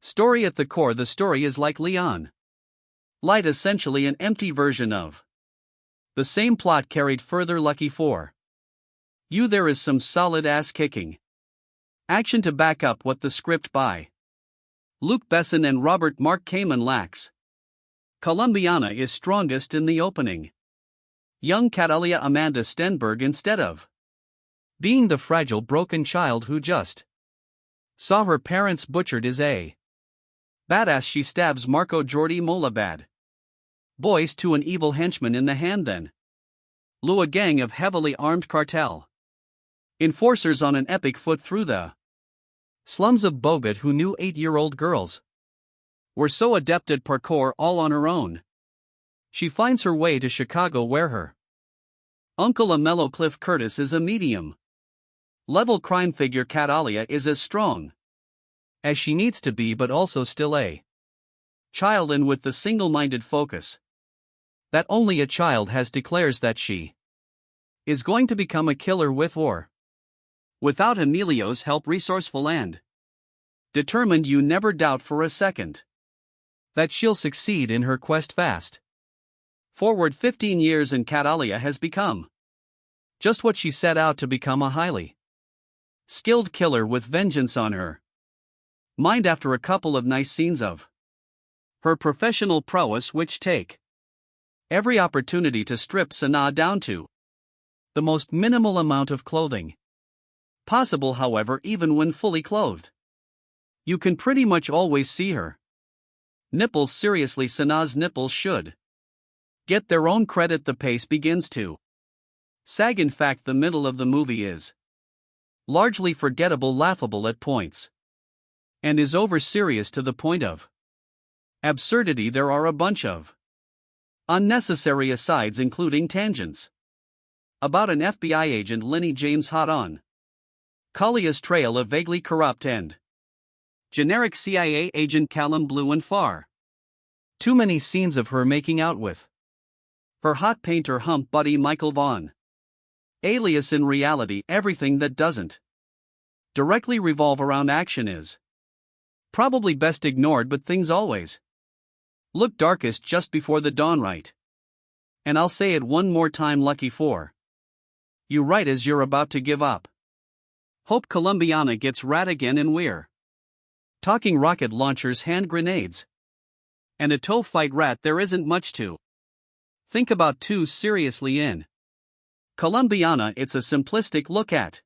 story. At the core, the story is like Leon Light, essentially an empty version of the same plot carried further. Lucky for you, there is some solid ass-kicking action to back up what the script by Luc Besson and Robert Mark Kamen lacks. Colombiana is strongest in the opening. Young Catalia Amanda Stenberg, instead of being the fragile broken child who just saw her parents butchered, is a badass. She stabs Marco Jordi Molabad boys to an evil henchman in the hand, then lure a gang of heavily armed cartel enforcers on an epic foot through the slums of Bogota, who knew 8-year-old girls were so adept at parkour all on her own. She finds her way to Chicago, where her uncle, a mellow Cliff Curtis, is a medium level crime figure. Catalia is as strong as she needs to be, but also still a child, and with the single-minded focus that only a child has, declares that she is going to become a killer with or without Emilio's help. Resourceful and determined, you never doubt for a second that she'll succeed in her quest. Fast forward 15 years and Catalia has become just what she set out to become, a highly skilled killer with vengeance on her mind after a couple of nice scenes of her professional prowess, which take every opportunity to strip Senna down to the most minimal amount of clothing possible. However, even when fully clothed, you can pretty much always see her nipples. Seriously, Senna's nipples should get their own credit. The pace begins to sag. In fact, the middle of the movie is largely forgettable, laughable at points, and is over-serious to the point of absurdity. There are a bunch of unnecessary asides, including tangents about an FBI agent Lenny James hot on Kalia's trail, a vaguely corrupt and generic CIA agent Callum Blue, and far too many scenes of her making out with her hot painter hump buddy Michael Vaughn, alias in reality everything that doesn't directly revolve around action is probably best ignored, but things always look darkest just before the dawn, right? And I'll say it one more time, lucky for you, right as you're about to give up. Hope Colombiana gets rat again and we're talking rocket launchers, hand grenades, and a toe fight rat. There isn't much to think about too seriously in Colombiana. It's a simplistic look at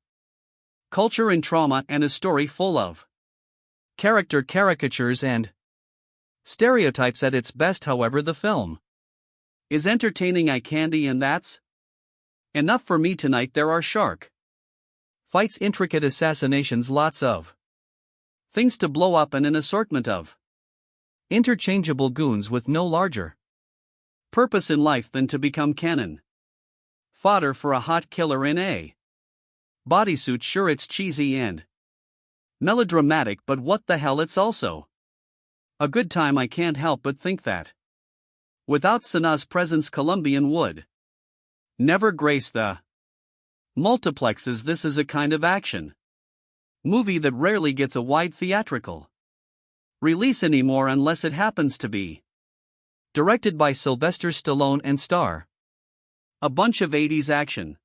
culture and trauma, and a story full of character caricatures and stereotypes at its best. However, the film is entertaining, eye candy, and that's enough for me tonight. There are shark fights, intricate assassinations, lots of things to blow up, and an assortment of interchangeable goons with no larger purpose in life than to become cannon fodder for a hot killer in a bodysuit. Sure, it's cheesy and melodramatic, but what the hell, it's also a good time. I can't help but think that without Senna's presence, Colombian would never grace the multiplexes. This is a kind of action movie that rarely gets a wide theatrical release anymore, unless it happens to be directed by Sylvester Stallone and star a bunch of 80s action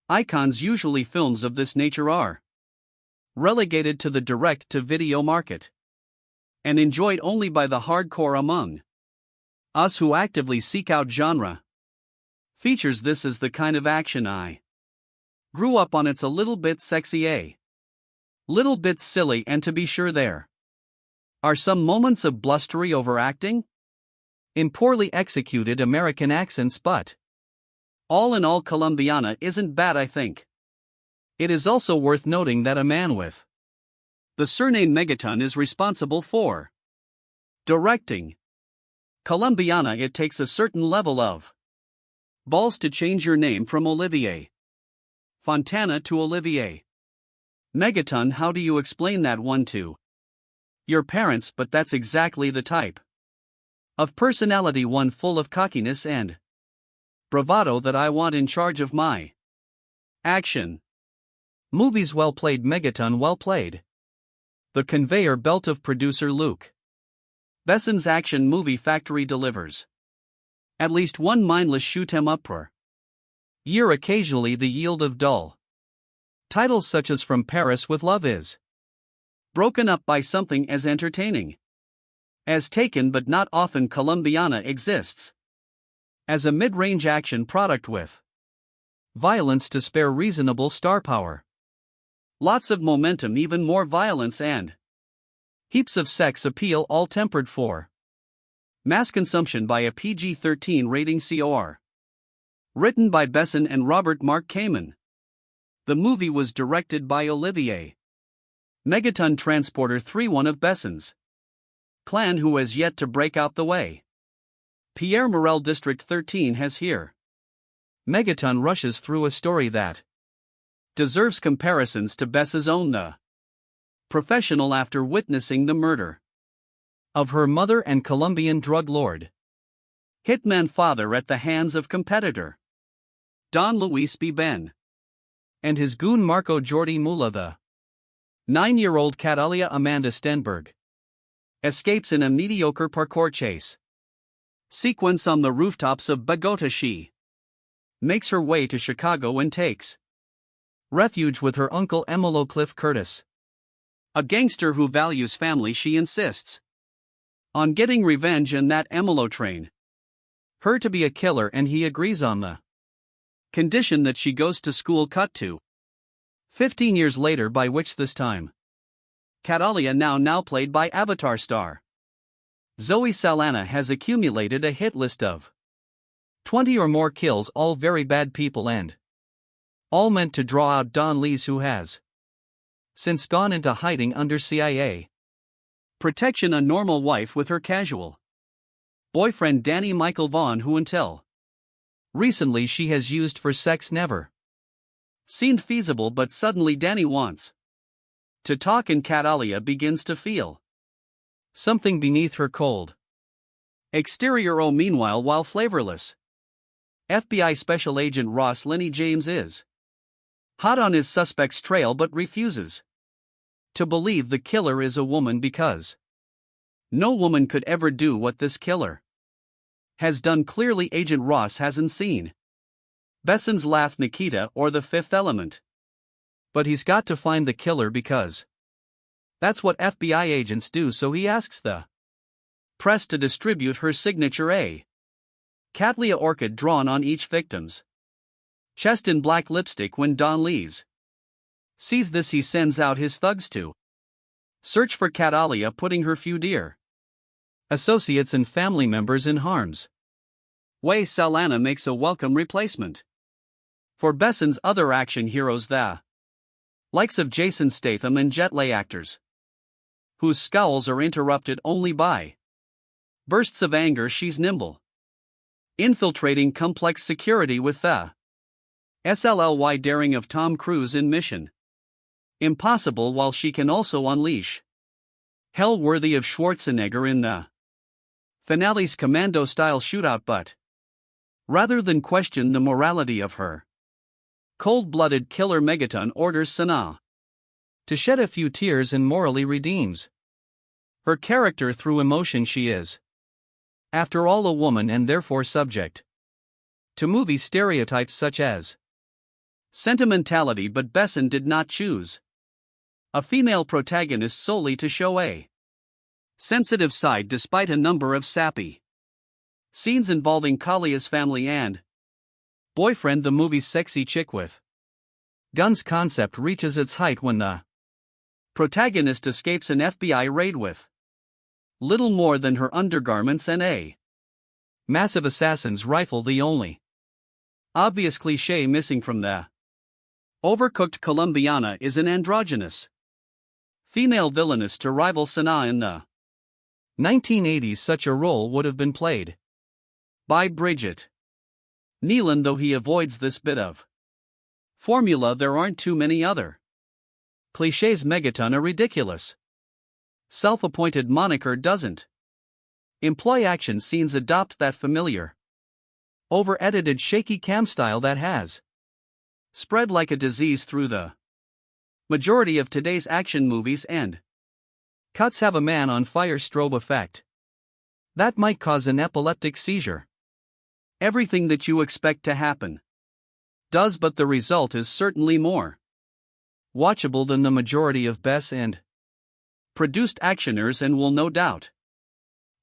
icons. Usually films of this nature are relegated to the direct-to-video market and enjoyed only by the hardcore among us who actively seek out genre features. This is the kind of action I grew up on. It's a little bit sexy, a little bit silly, and to be sure there are some moments of blustery overacting in poorly executed American accents, but all in all, Colombiana isn't bad. I think it is also worth noting that a man with the surname Megaton is responsible for directing Colombiana. It takes a certain level of balls to change your name from Olivier Fontana to Olivier Megaton. How do you explain that one to your parents? But that's exactly the type of personality, one full of cockiness and bravado, that I want in charge of my action movies. Well played, Megaton, well played. The conveyor belt of producer Luc Besson's action movie factory delivers at least one mindless shoot 'em up per year, occasionally the yield of dull titles such as From Paris with Love is broken up by something as entertaining as Taken, but not often. Colombiana exists as a mid-range action product with violence to spare, reasonable star power, lots of momentum, even more violence, and heaps of sex appeal, all tempered for mass consumption by a PG-13 rating. COR. Written by Besson and Robert Mark Kamen. The movie was directed by Olivier Megaton Transporter 3, one of Besson's clan who has yet to break out the way Pierre Morel District 13 has here. Megaton rushes through a story that deserves comparisons to Bess's own The Professional after witnessing the murder of her mother and Colombian drug lord hitman father at the hands of competitor Don Luis B. Ben and his goon Marco Jordi Mula. The 9-year-old Catalia Amanda Stenberg escapes in a mediocre parkour chase sequence on the rooftops of Bogota. She makes her way to Chicago and takes refuge with her uncle Emilio Cliff Curtis, a gangster who values family. She insists on getting revenge, and that Emilio train her to be a killer, and he agrees on the condition that she goes to school. Cut to 15 years later, by which this time Catalia, now played by Avatar star Zoe Saldana, has accumulated a hit list of 20 or more kills, all very bad people, and all meant to draw out Don Lees, who has since gone into hiding under CIA protection, a normal wife with her casual boyfriend Danny Michael Vaughn, who until recently she has used for sex. Never seemed feasible, but suddenly Danny wants to talk, and Catalia begins to feel something beneath her cold exterior. Oh, meanwhile, while flavorless FBI Special Agent Ross Lenny James is hot on his suspect's trail, but refuses to believe the killer is a woman, because no woman could ever do what this killer has done. Clearly, Agent Ross hasn't seen Besson's Laugh, Nikita, or The Fifth Element, but he's got to find the killer, because That's what FBI agents do, so he asks the press to distribute her signature A. Cattleya orchid drawn on each victim's chest in black lipstick. When Don Lees sees this, he sends out his thugs to search for Cattleya, putting her few dear associates and family members in harm's way. Saldana makes a welcome replacement for Besson's other action heroes, the likes of Jason Statham and Jet Li actors, whose scowls are interrupted only by bursts of anger. She's nimble, infiltrating complex security with the SLLY daring of Tom Cruise in Mission Impossible, while she can also unleash hell worthy of Schwarzenegger in the finale's commando-style shootout. But rather than question the morality of her cold-blooded killer, Megaton orders Senna to shed a few tears and morally redeems her character through emotion. She is, after all, a woman and therefore subject to movie stereotypes such as sentimentality, but Besson did not choose a female protagonist solely to show a sensitive side, despite a number of sappy scenes involving Kalia's family and boyfriend. The movie's sexy chick with guns concept reaches its height when the protagonist escapes an FBI raid with little more than her undergarments and a massive assassin's rifle, the only obvious cliché missing from the overcooked Colombiana is an androgynous female villainess to rival Senna in the 1980s. Such a role would have been played by Bridget Nealon, though he avoids this bit of formula. There aren't too many other clichés. Megaton, a ridiculous self-appointed moniker, doesn't employ action scenes, adopt that familiar over-edited shaky cam style that has spread like a disease through the majority of today's action movies, and cuts have a man on fire strobe effect that might cause an epileptic seizure. Everything that you expect to happen does, but the result is certainly more watchable than the majority of best and produced actioners, and will no doubt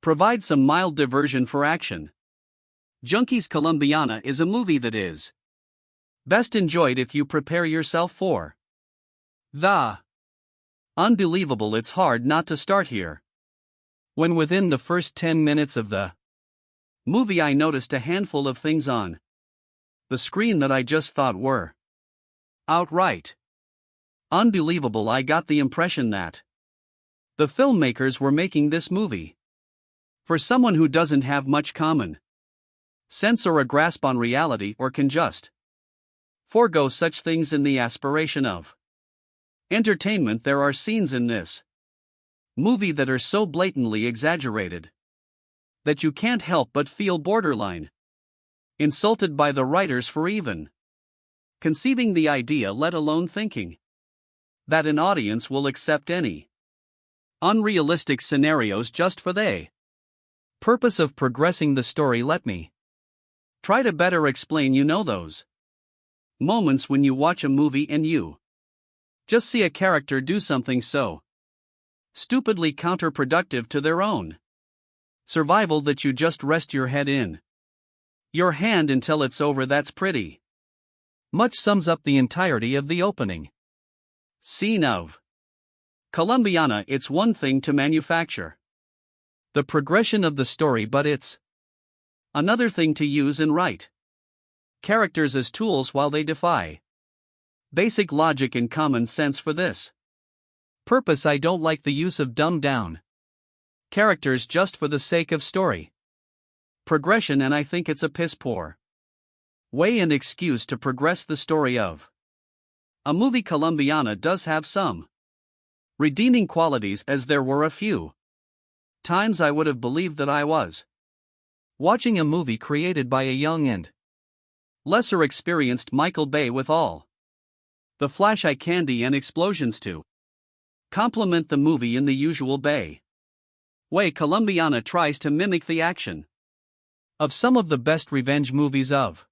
provide some mild diversion for action junkies. Colombiana is a movie that is best enjoyed if you prepare yourself for the unbelievable. It's hard not to start here. When within the first 10 minutes of the movie I noticed a handful of things on the screen that I just thought were outright unbelievable. I got the impression that the filmmakers were making this movie for someone who doesn't have much common sense or a grasp on reality, or can just forego such things in the aspiration of entertainment. There are scenes in this movie that are so blatantly exaggerated that you can't help but feel borderline insulted by the writers for even conceiving the idea, let alone thinking that an audience will accept any unrealistic scenarios just for the purpose of progressing the story. Let me try to better explain. You know those moments when you watch a movie and you just see a character do something so stupidly counterproductive to their own survival that you just rest your head in your hand until it's over. That's pretty much sums up the entirety of the opening scene of Colombiana. It's one thing to manufacture the progression of the story, but it's another thing to use and write characters as tools while they defy basic logic and common sense. For this purpose, I don't like the use of dumbed down characters just for the sake of story progression, and I think it's a piss poor way and excuse to progress the story of a movie. Colombiana does have some redeeming qualities, as there were a few times I would have believed that I was watching a movie created by a young and lesser experienced Michael Bay, with all the flash eye candy and explosions to complement the movie in the usual Bay way. Colombiana tries to mimic the action of some of the best revenge movies of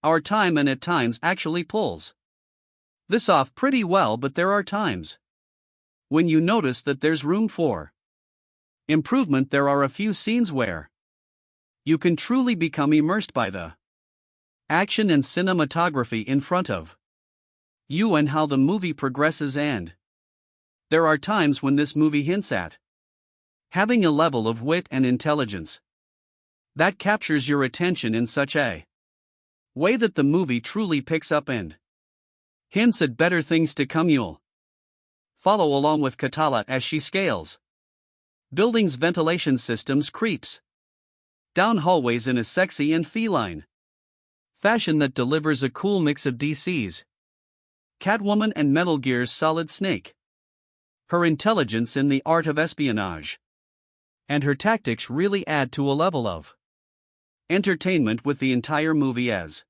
our time, and at times actually pulls this off pretty well, but there are times When you notice that there's room for improvement, there are a few scenes where you can truly become immersed by the action and cinematography in front of you and how the movie progresses, and there are times when this movie hints at having a level of wit and intelligence that captures your attention in such a way that the movie truly picks up and hints at better things to come. You'll follow along with Katala as she scales buildings, ventilation systems, creeps down hallways in a sexy and feline fashion that delivers a cool mix of DC's Catwoman and Metal Gear's Solid Snake. Her intelligence in the art of espionage and her tactics really add to a level of entertainment with the entire movie as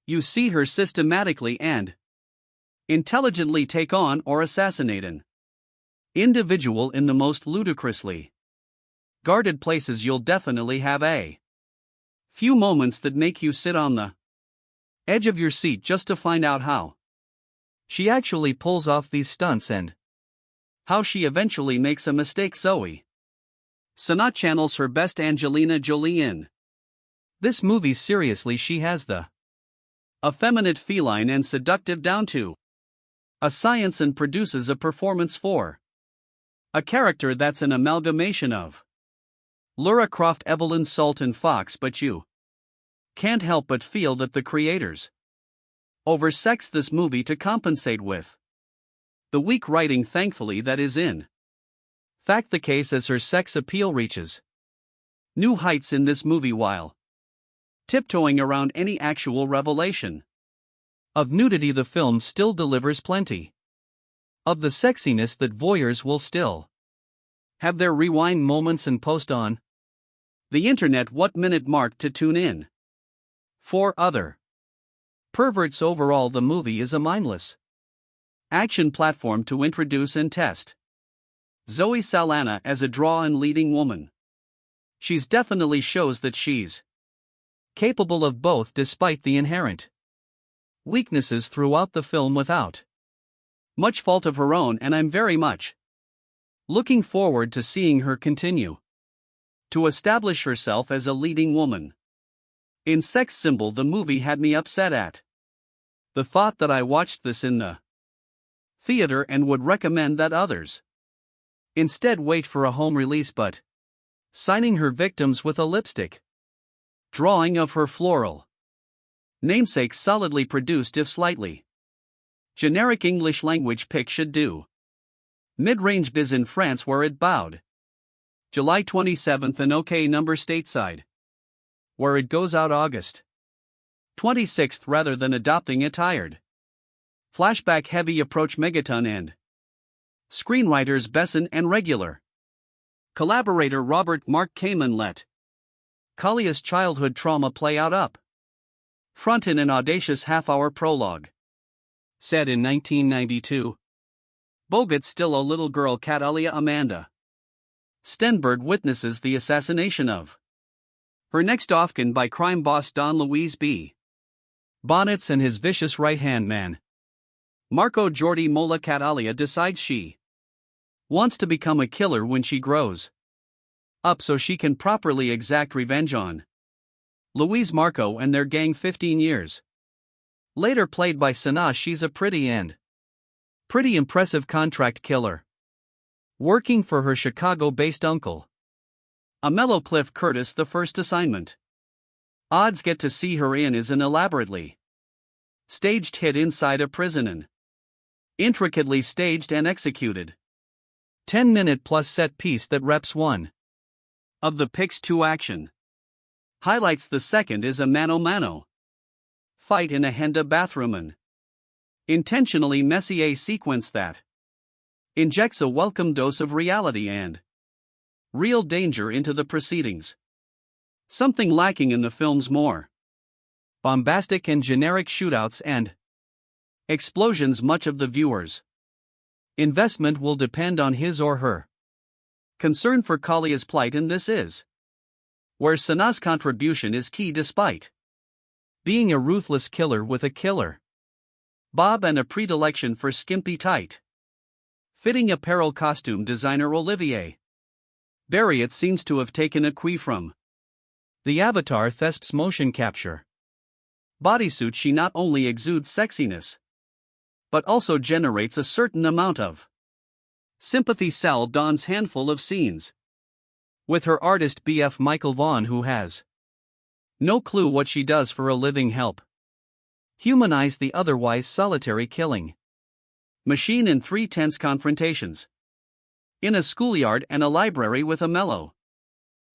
you see her systematically and intelligently take on or assassinate an individual in the most ludicrously guarded places. You'll definitely have a few moments that make you sit on the edge of your seat just to find out how she actually pulls off these stunts and how she eventually makes a mistake. Zoe Saldana channels her best Angelina Jolie in this movie. Seriously, she has the effeminate, feline and seductive down to a science and produces a performance for a character that's an amalgamation of Lara Croft, Evelyn Salton Fox, but you can't help but feel that the creators oversexed this movie to compensate with the weak writing. Thankfully, that is in fact the case, as her sex appeal reaches new heights in this movie while tiptoeing around any actual revelation of nudity. The film still delivers plenty of the sexiness that voyeurs will still have their rewind moments and post on the internet what minute mark to tune in for other perverts. Overall, the movie is a mindless action platform to introduce and test Zoe Saldana as a draw and leading woman. She's definitely shows that she's capable of both despite the inherent weaknesses throughout the film without much fault of her own, and I'm very much looking forward to seeing her continue to establish herself as a leading woman. In Sex Symbol, the movie had me upset at the thought that I watched this in the theater and would recommend that others instead wait for a home release, but signing her victims with a lipstick drawing of her floral namesake, solidly produced if slightly generic English language pick should do mid-range biz in France where it bowed July 27th and OK number stateside where it goes out August 26th rather than adopting a tired flashback heavy approach. Megaton and screenwriters Besson and regular collaborator Robert Mark Kamen let Kalia's childhood trauma play out up front in an audacious half-hour prologue. Said in 1992, Bogart's still a little girl. Catalia Amanda Stenberg witnesses the assassination of her next of kin by crime boss Don Luis B. Bonnets and his vicious right-hand man, Marco Jordi Mola. Catalia decides she wants to become a killer when she grows up so she can properly exact revenge on Luis Marco and their gang. 15 years later, played by Senna, she's a pretty impressive contract killer working for her Chicago-based uncle, Amello Cliff Curtis. The first assignment odds get to see her in is an elaborately staged hit inside a prison, an intricately staged and executed 10-minute plus set piece that reps one of the pic's two action highlights. The second is a mano-mano fight in a Henda bathroom, an intentionally messy sequence that injects a welcome dose of reality and real danger into the proceedings, something lacking in the film's more bombastic and generic shootouts and explosions. Much of the viewer's investment will depend on his or her concern for Kalia's plight, and this is where Senna's contribution is key. Despite being a ruthless killer with a killer bob and a predilection for skimpy tight Fitting apparel costume designer Olivier Barriott seems to have taken a cue from the Avatar Thesp's motion capture bodysuit. She not only exudes sexiness, but also generates a certain amount of sympathy. Sal dons handful of scenes with her artist BF Michael Vaughn, who has no clue what she does for a living, help humanize the otherwise solitary killing machine in 3 tense confrontations in a schoolyard and a library with a mellow,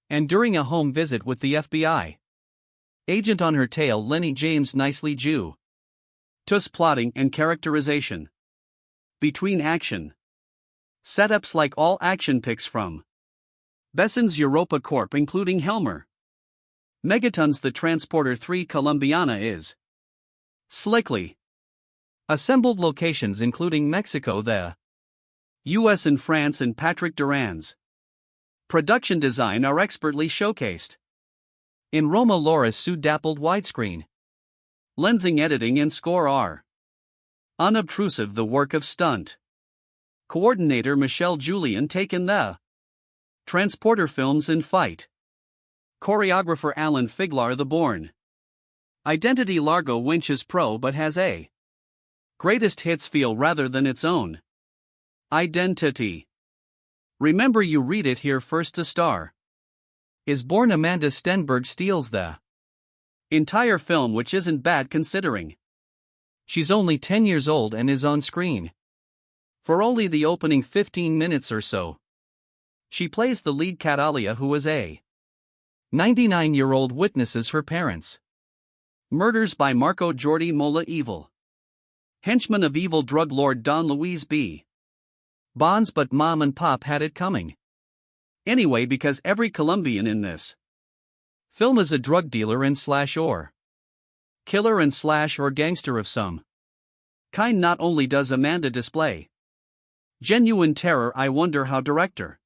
and during a home visit with the FBI agent on her tail. Lenny James nicely Jew Tuss plotting and characterization between action setups like all action picks from Besson's Europa Corp, including Helmer Megaton's The Transporter 3. Colombiana is slickly assembled locations including Mexico, the US and France, and Patrick Duran's production design are expertly showcased in Roma. Laura's dappled widescreen lensing, editing and score are unobtrusive. The work of stunt coordinator Michelle Julian taken the Transporter films in fight choreographer Alan Figlar. The Bourne Identity Largo Winch is pro but has a greatest hits feel rather than its own identity. Remember, you read it here first. To star is Bourne. Amanda Stenberg steals the entire film, which isn't bad considering she's only 10 years old and is on screen for only the opening 15 minutes or so. She plays the lead, Catalia, who is a 99-year-old witnesses her parents' murders by Marco Jordi Mola, evil henchman of evil drug lord Don Luis B. Bonds, but mom and pop had it coming anyway, because every Colombian in this film is a drug dealer and slash or killer and slash or gangster of some kind. Not only does Amanda display genuine terror, I wonder how director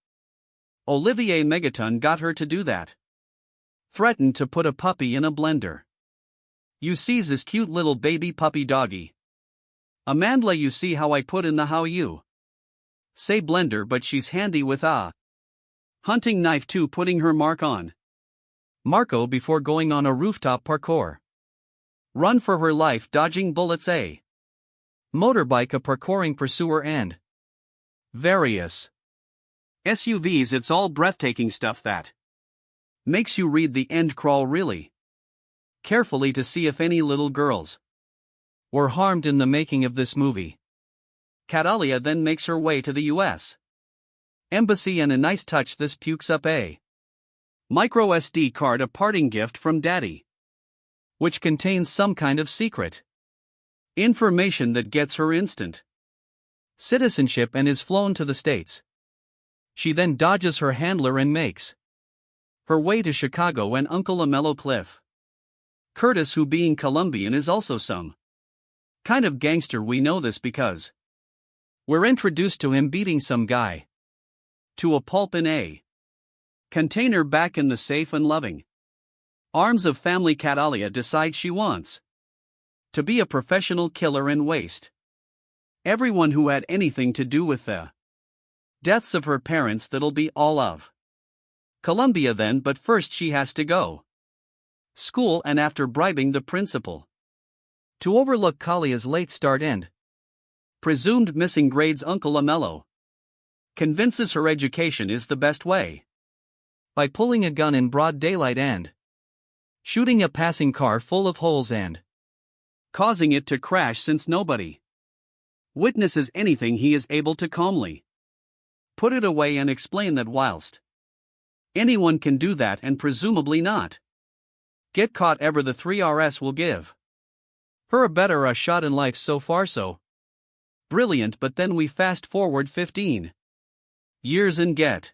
Olivier Megaton got her to do that. Threatened to put a puppy in a blender. You sees this cute little baby puppy doggy. Amanda, you see how I put in the how you say blender, but she's handy with a hunting knife too, putting her mark on Marco before going on a rooftop parkour run for her life, dodging bullets, a motorbike, a parkouring pursuer, and various SUVs. It's all breathtaking stuff that makes you read the end crawl really carefully to see if any little girls were harmed in the making of this movie. Catalia then makes her way to the US Embassy, and a nice touch, this pukes up a micro SD card, a parting gift from Daddy, which contains some kind of secret information that gets her instant citizenship and is flown to the States. She then dodges her handler and makes her way to Chicago and Uncle Amello Cliff Curtis, who being Colombian is also some kind of gangster. We know this because we're introduced to him beating some guy to a pulp in a container back in the safe and loving arms of family. Catalia decides she wants to be a professional killer and waste everyone who had anything to do with the deaths of her parents. That'll be all of Colombia then, but first she has to go school, and after bribing the principal to overlook Kalia's late start and presumed missing grades, Uncle Amello convinces her education is the best way by pulling a gun in broad daylight and shooting a passing car full of holes and causing it to crash. Since nobody witnesses anything, he is able to calmly put it away and explain that whilst anyone can do that and presumably not get caught ever, the 3RS will give her a better shot in life. So far so brilliant, but then we fast forward 15 years and get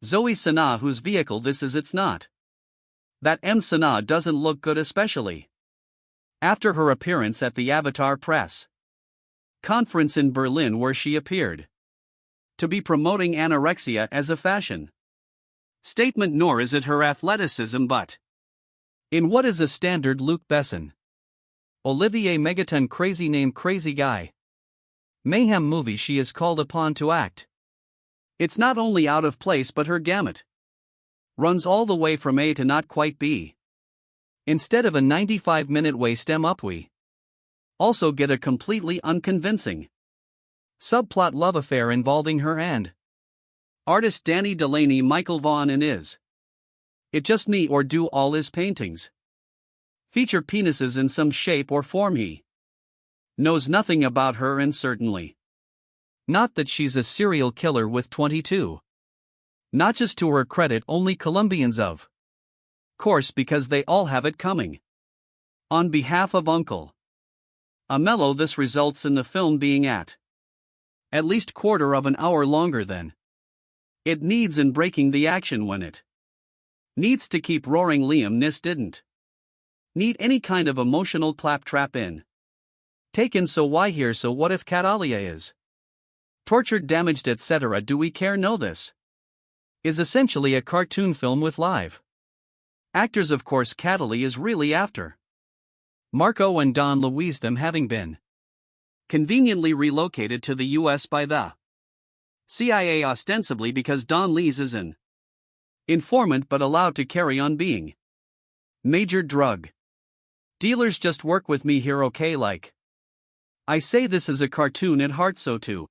Zoe Saldana, whose vehicle this is. It's not that Senna doesn't look good, especially after her appearance at the Avatar press conference in Berlin, where she appeared to be promoting anorexia as a fashion statement. Nor is it her athleticism, but in what is a standard Luc Besson Olivier Megaton crazy name, crazy guy mayhem movie she is called upon to act. It's not only out of place but her gamut runs all the way from A to not quite B. Instead of a 95-minute waste up, we also get a completely unconvincing subplot love affair involving her and artist Danny Delaney Michael Vaughan in Is It Just Me or Do All His paintings feature penises in some shape or form. He knows nothing about her and certainly not that she's a serial killer with 22. Not just to her credit, only Colombians of course, because they all have it coming. On behalf of Uncle Amello, this results in the film being at least quarter of an hour longer than it needs and breaking the action when it needs to keep roaring. Liam Neeson didn't need any kind of emotional claptrap in taken, so why here? So what if Catalia is tortured, damaged, etc.? Do we care? No, this is essentially a cartoon film with live actors. Of course, Catalia is really after Marco and Don Luis, them having been conveniently relocated to the US by the CIA, ostensibly because Don Luis is an informant but allowed to carry on being major drug dealers. Just work with me here, okay? Like I say, this is a cartoon at heart, so to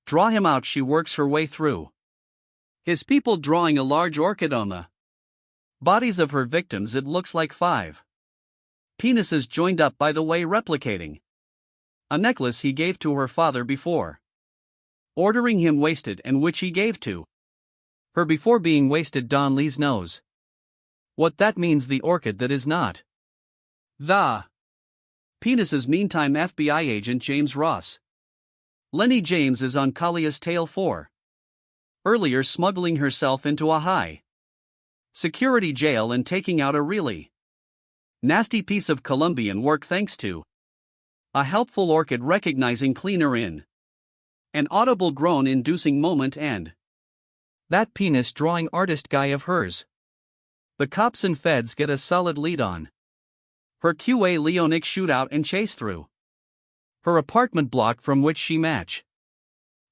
draw him out, she works her way through his people, drawing a large orchid on the bodies of her victims. It looks like 5 penises joined up, by the way, replicating a necklace he gave to her father before ordering him wasted, and which he gave to her before being wasted. Don Luis knows what that means. The orchid that is not the penises. Meantime, FBI agent James Ross Lenny James is on Kalia's tail for earlier smuggling herself into a high security jail and taking out a really nasty piece of Colombian work, thanks to a helpful orchid recognizing cleaner in an audible groan inducing moment and that penis drawing artist guy of hers. The cops and feds get a solid lead on her QA Leonic shootout and chase through her apartment block, from which she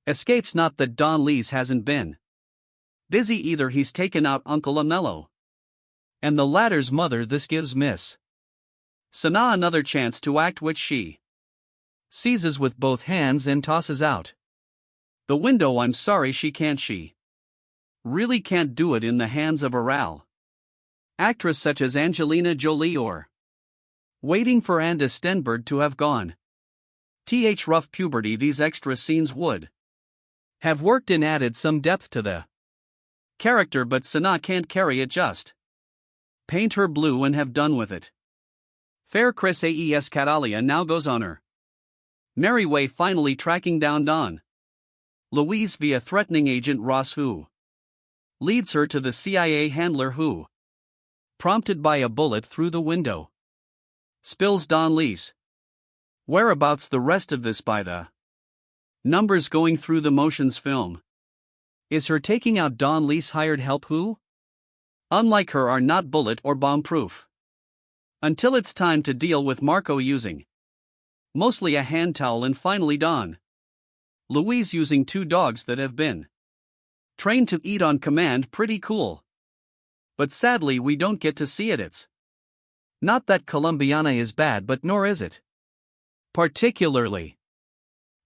escapes. Not that Don Luis hasn't been busy either. He's taken out Uncle Amello and the latter's mother. This gives Miss Senna another chance to act, which she seizes with both hands and tosses out the window. I'm sorry, she really can't do it in the hands of a RAL actress such as Angelina Jolie, or waiting for Anna Stenberg to have gone rough puberty. These extra scenes would have worked and added some depth to the character, but Senna can't carry it. Just paint her blue and have done with it. Fair Chris Aes Catalia now goes on her merry way, finally tracking down Don Luis via threatening agent Ross, who leads her to the CIA handler who, prompted by a bullet through the window, spills Don Luis' whereabouts. The rest of this, by the numbers going through the motions film, is her taking out Don Luis' hired help who, unlike her, are not bullet or bomb proof. Until it's time to deal with Marco using mostly a hand towel, and finally Don Luis using 2 dogs that have been trained to eat on command. Pretty cool. But sadly we don't get to see it. It's not that Colombiana is bad, but nor is it particularly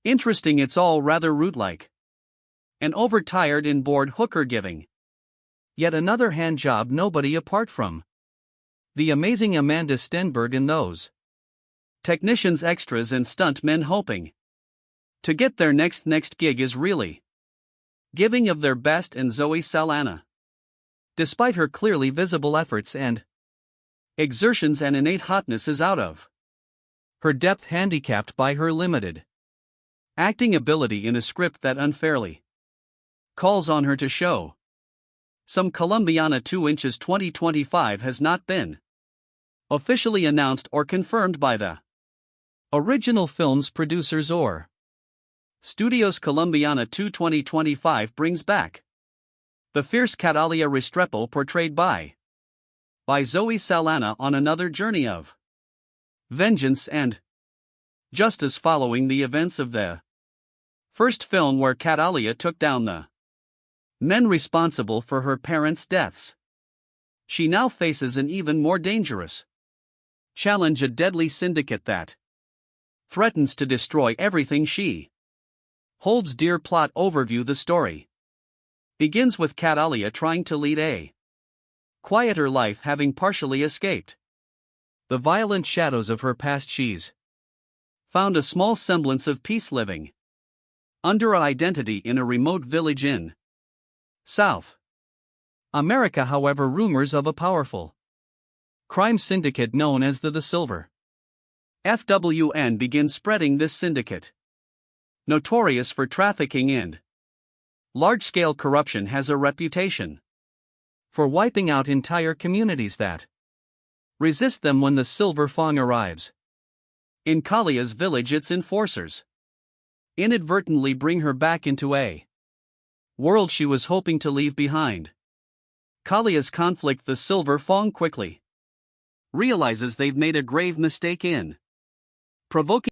interesting. It's all rather root-like. An overtired and bored hooker giving yet another hand job nobody apart from the amazing Amanda Stenberg and those technicians, extras and stunt men hoping to get their next gig is really giving of their best. And Zoe Saldana, despite her clearly visible efforts and exertions and innate hotness, is out of her depth, handicapped by her limited acting ability in a script that unfairly calls on her to show some Colombiana. 2 inches 2025 has not been officially announced or confirmed by the original film's producers or studios. Colombiana 2 2025 brings back the fierce Catalia Restrepo, portrayed by Zoe Saldana, on another journey of vengeance and justice following the events of the First film where Catalia took down the men responsible for her parents' deaths. She now faces an even more dangerous challenge, a deadly syndicate that threatens to destroy everything she holds dear. Plot overview. The story begins with Catalia trying to lead a quieter life, having partially escaped the violent shadows of her past. She's found a small semblance of peace, living under an identity in a remote village in South America. However, rumors of a powerful crime syndicate known as the Silver FWN begin spreading. This syndicate, notorious for trafficking and large-scale corruption, has a reputation for wiping out entire communities that resist them. When the Silver Fang arrives in Kalia's village, its enforcers inadvertently bring her back into a world she was hoping to leave behind. Kalia's conflict. The Silver Fang quickly realizes they've made a grave mistake in provoking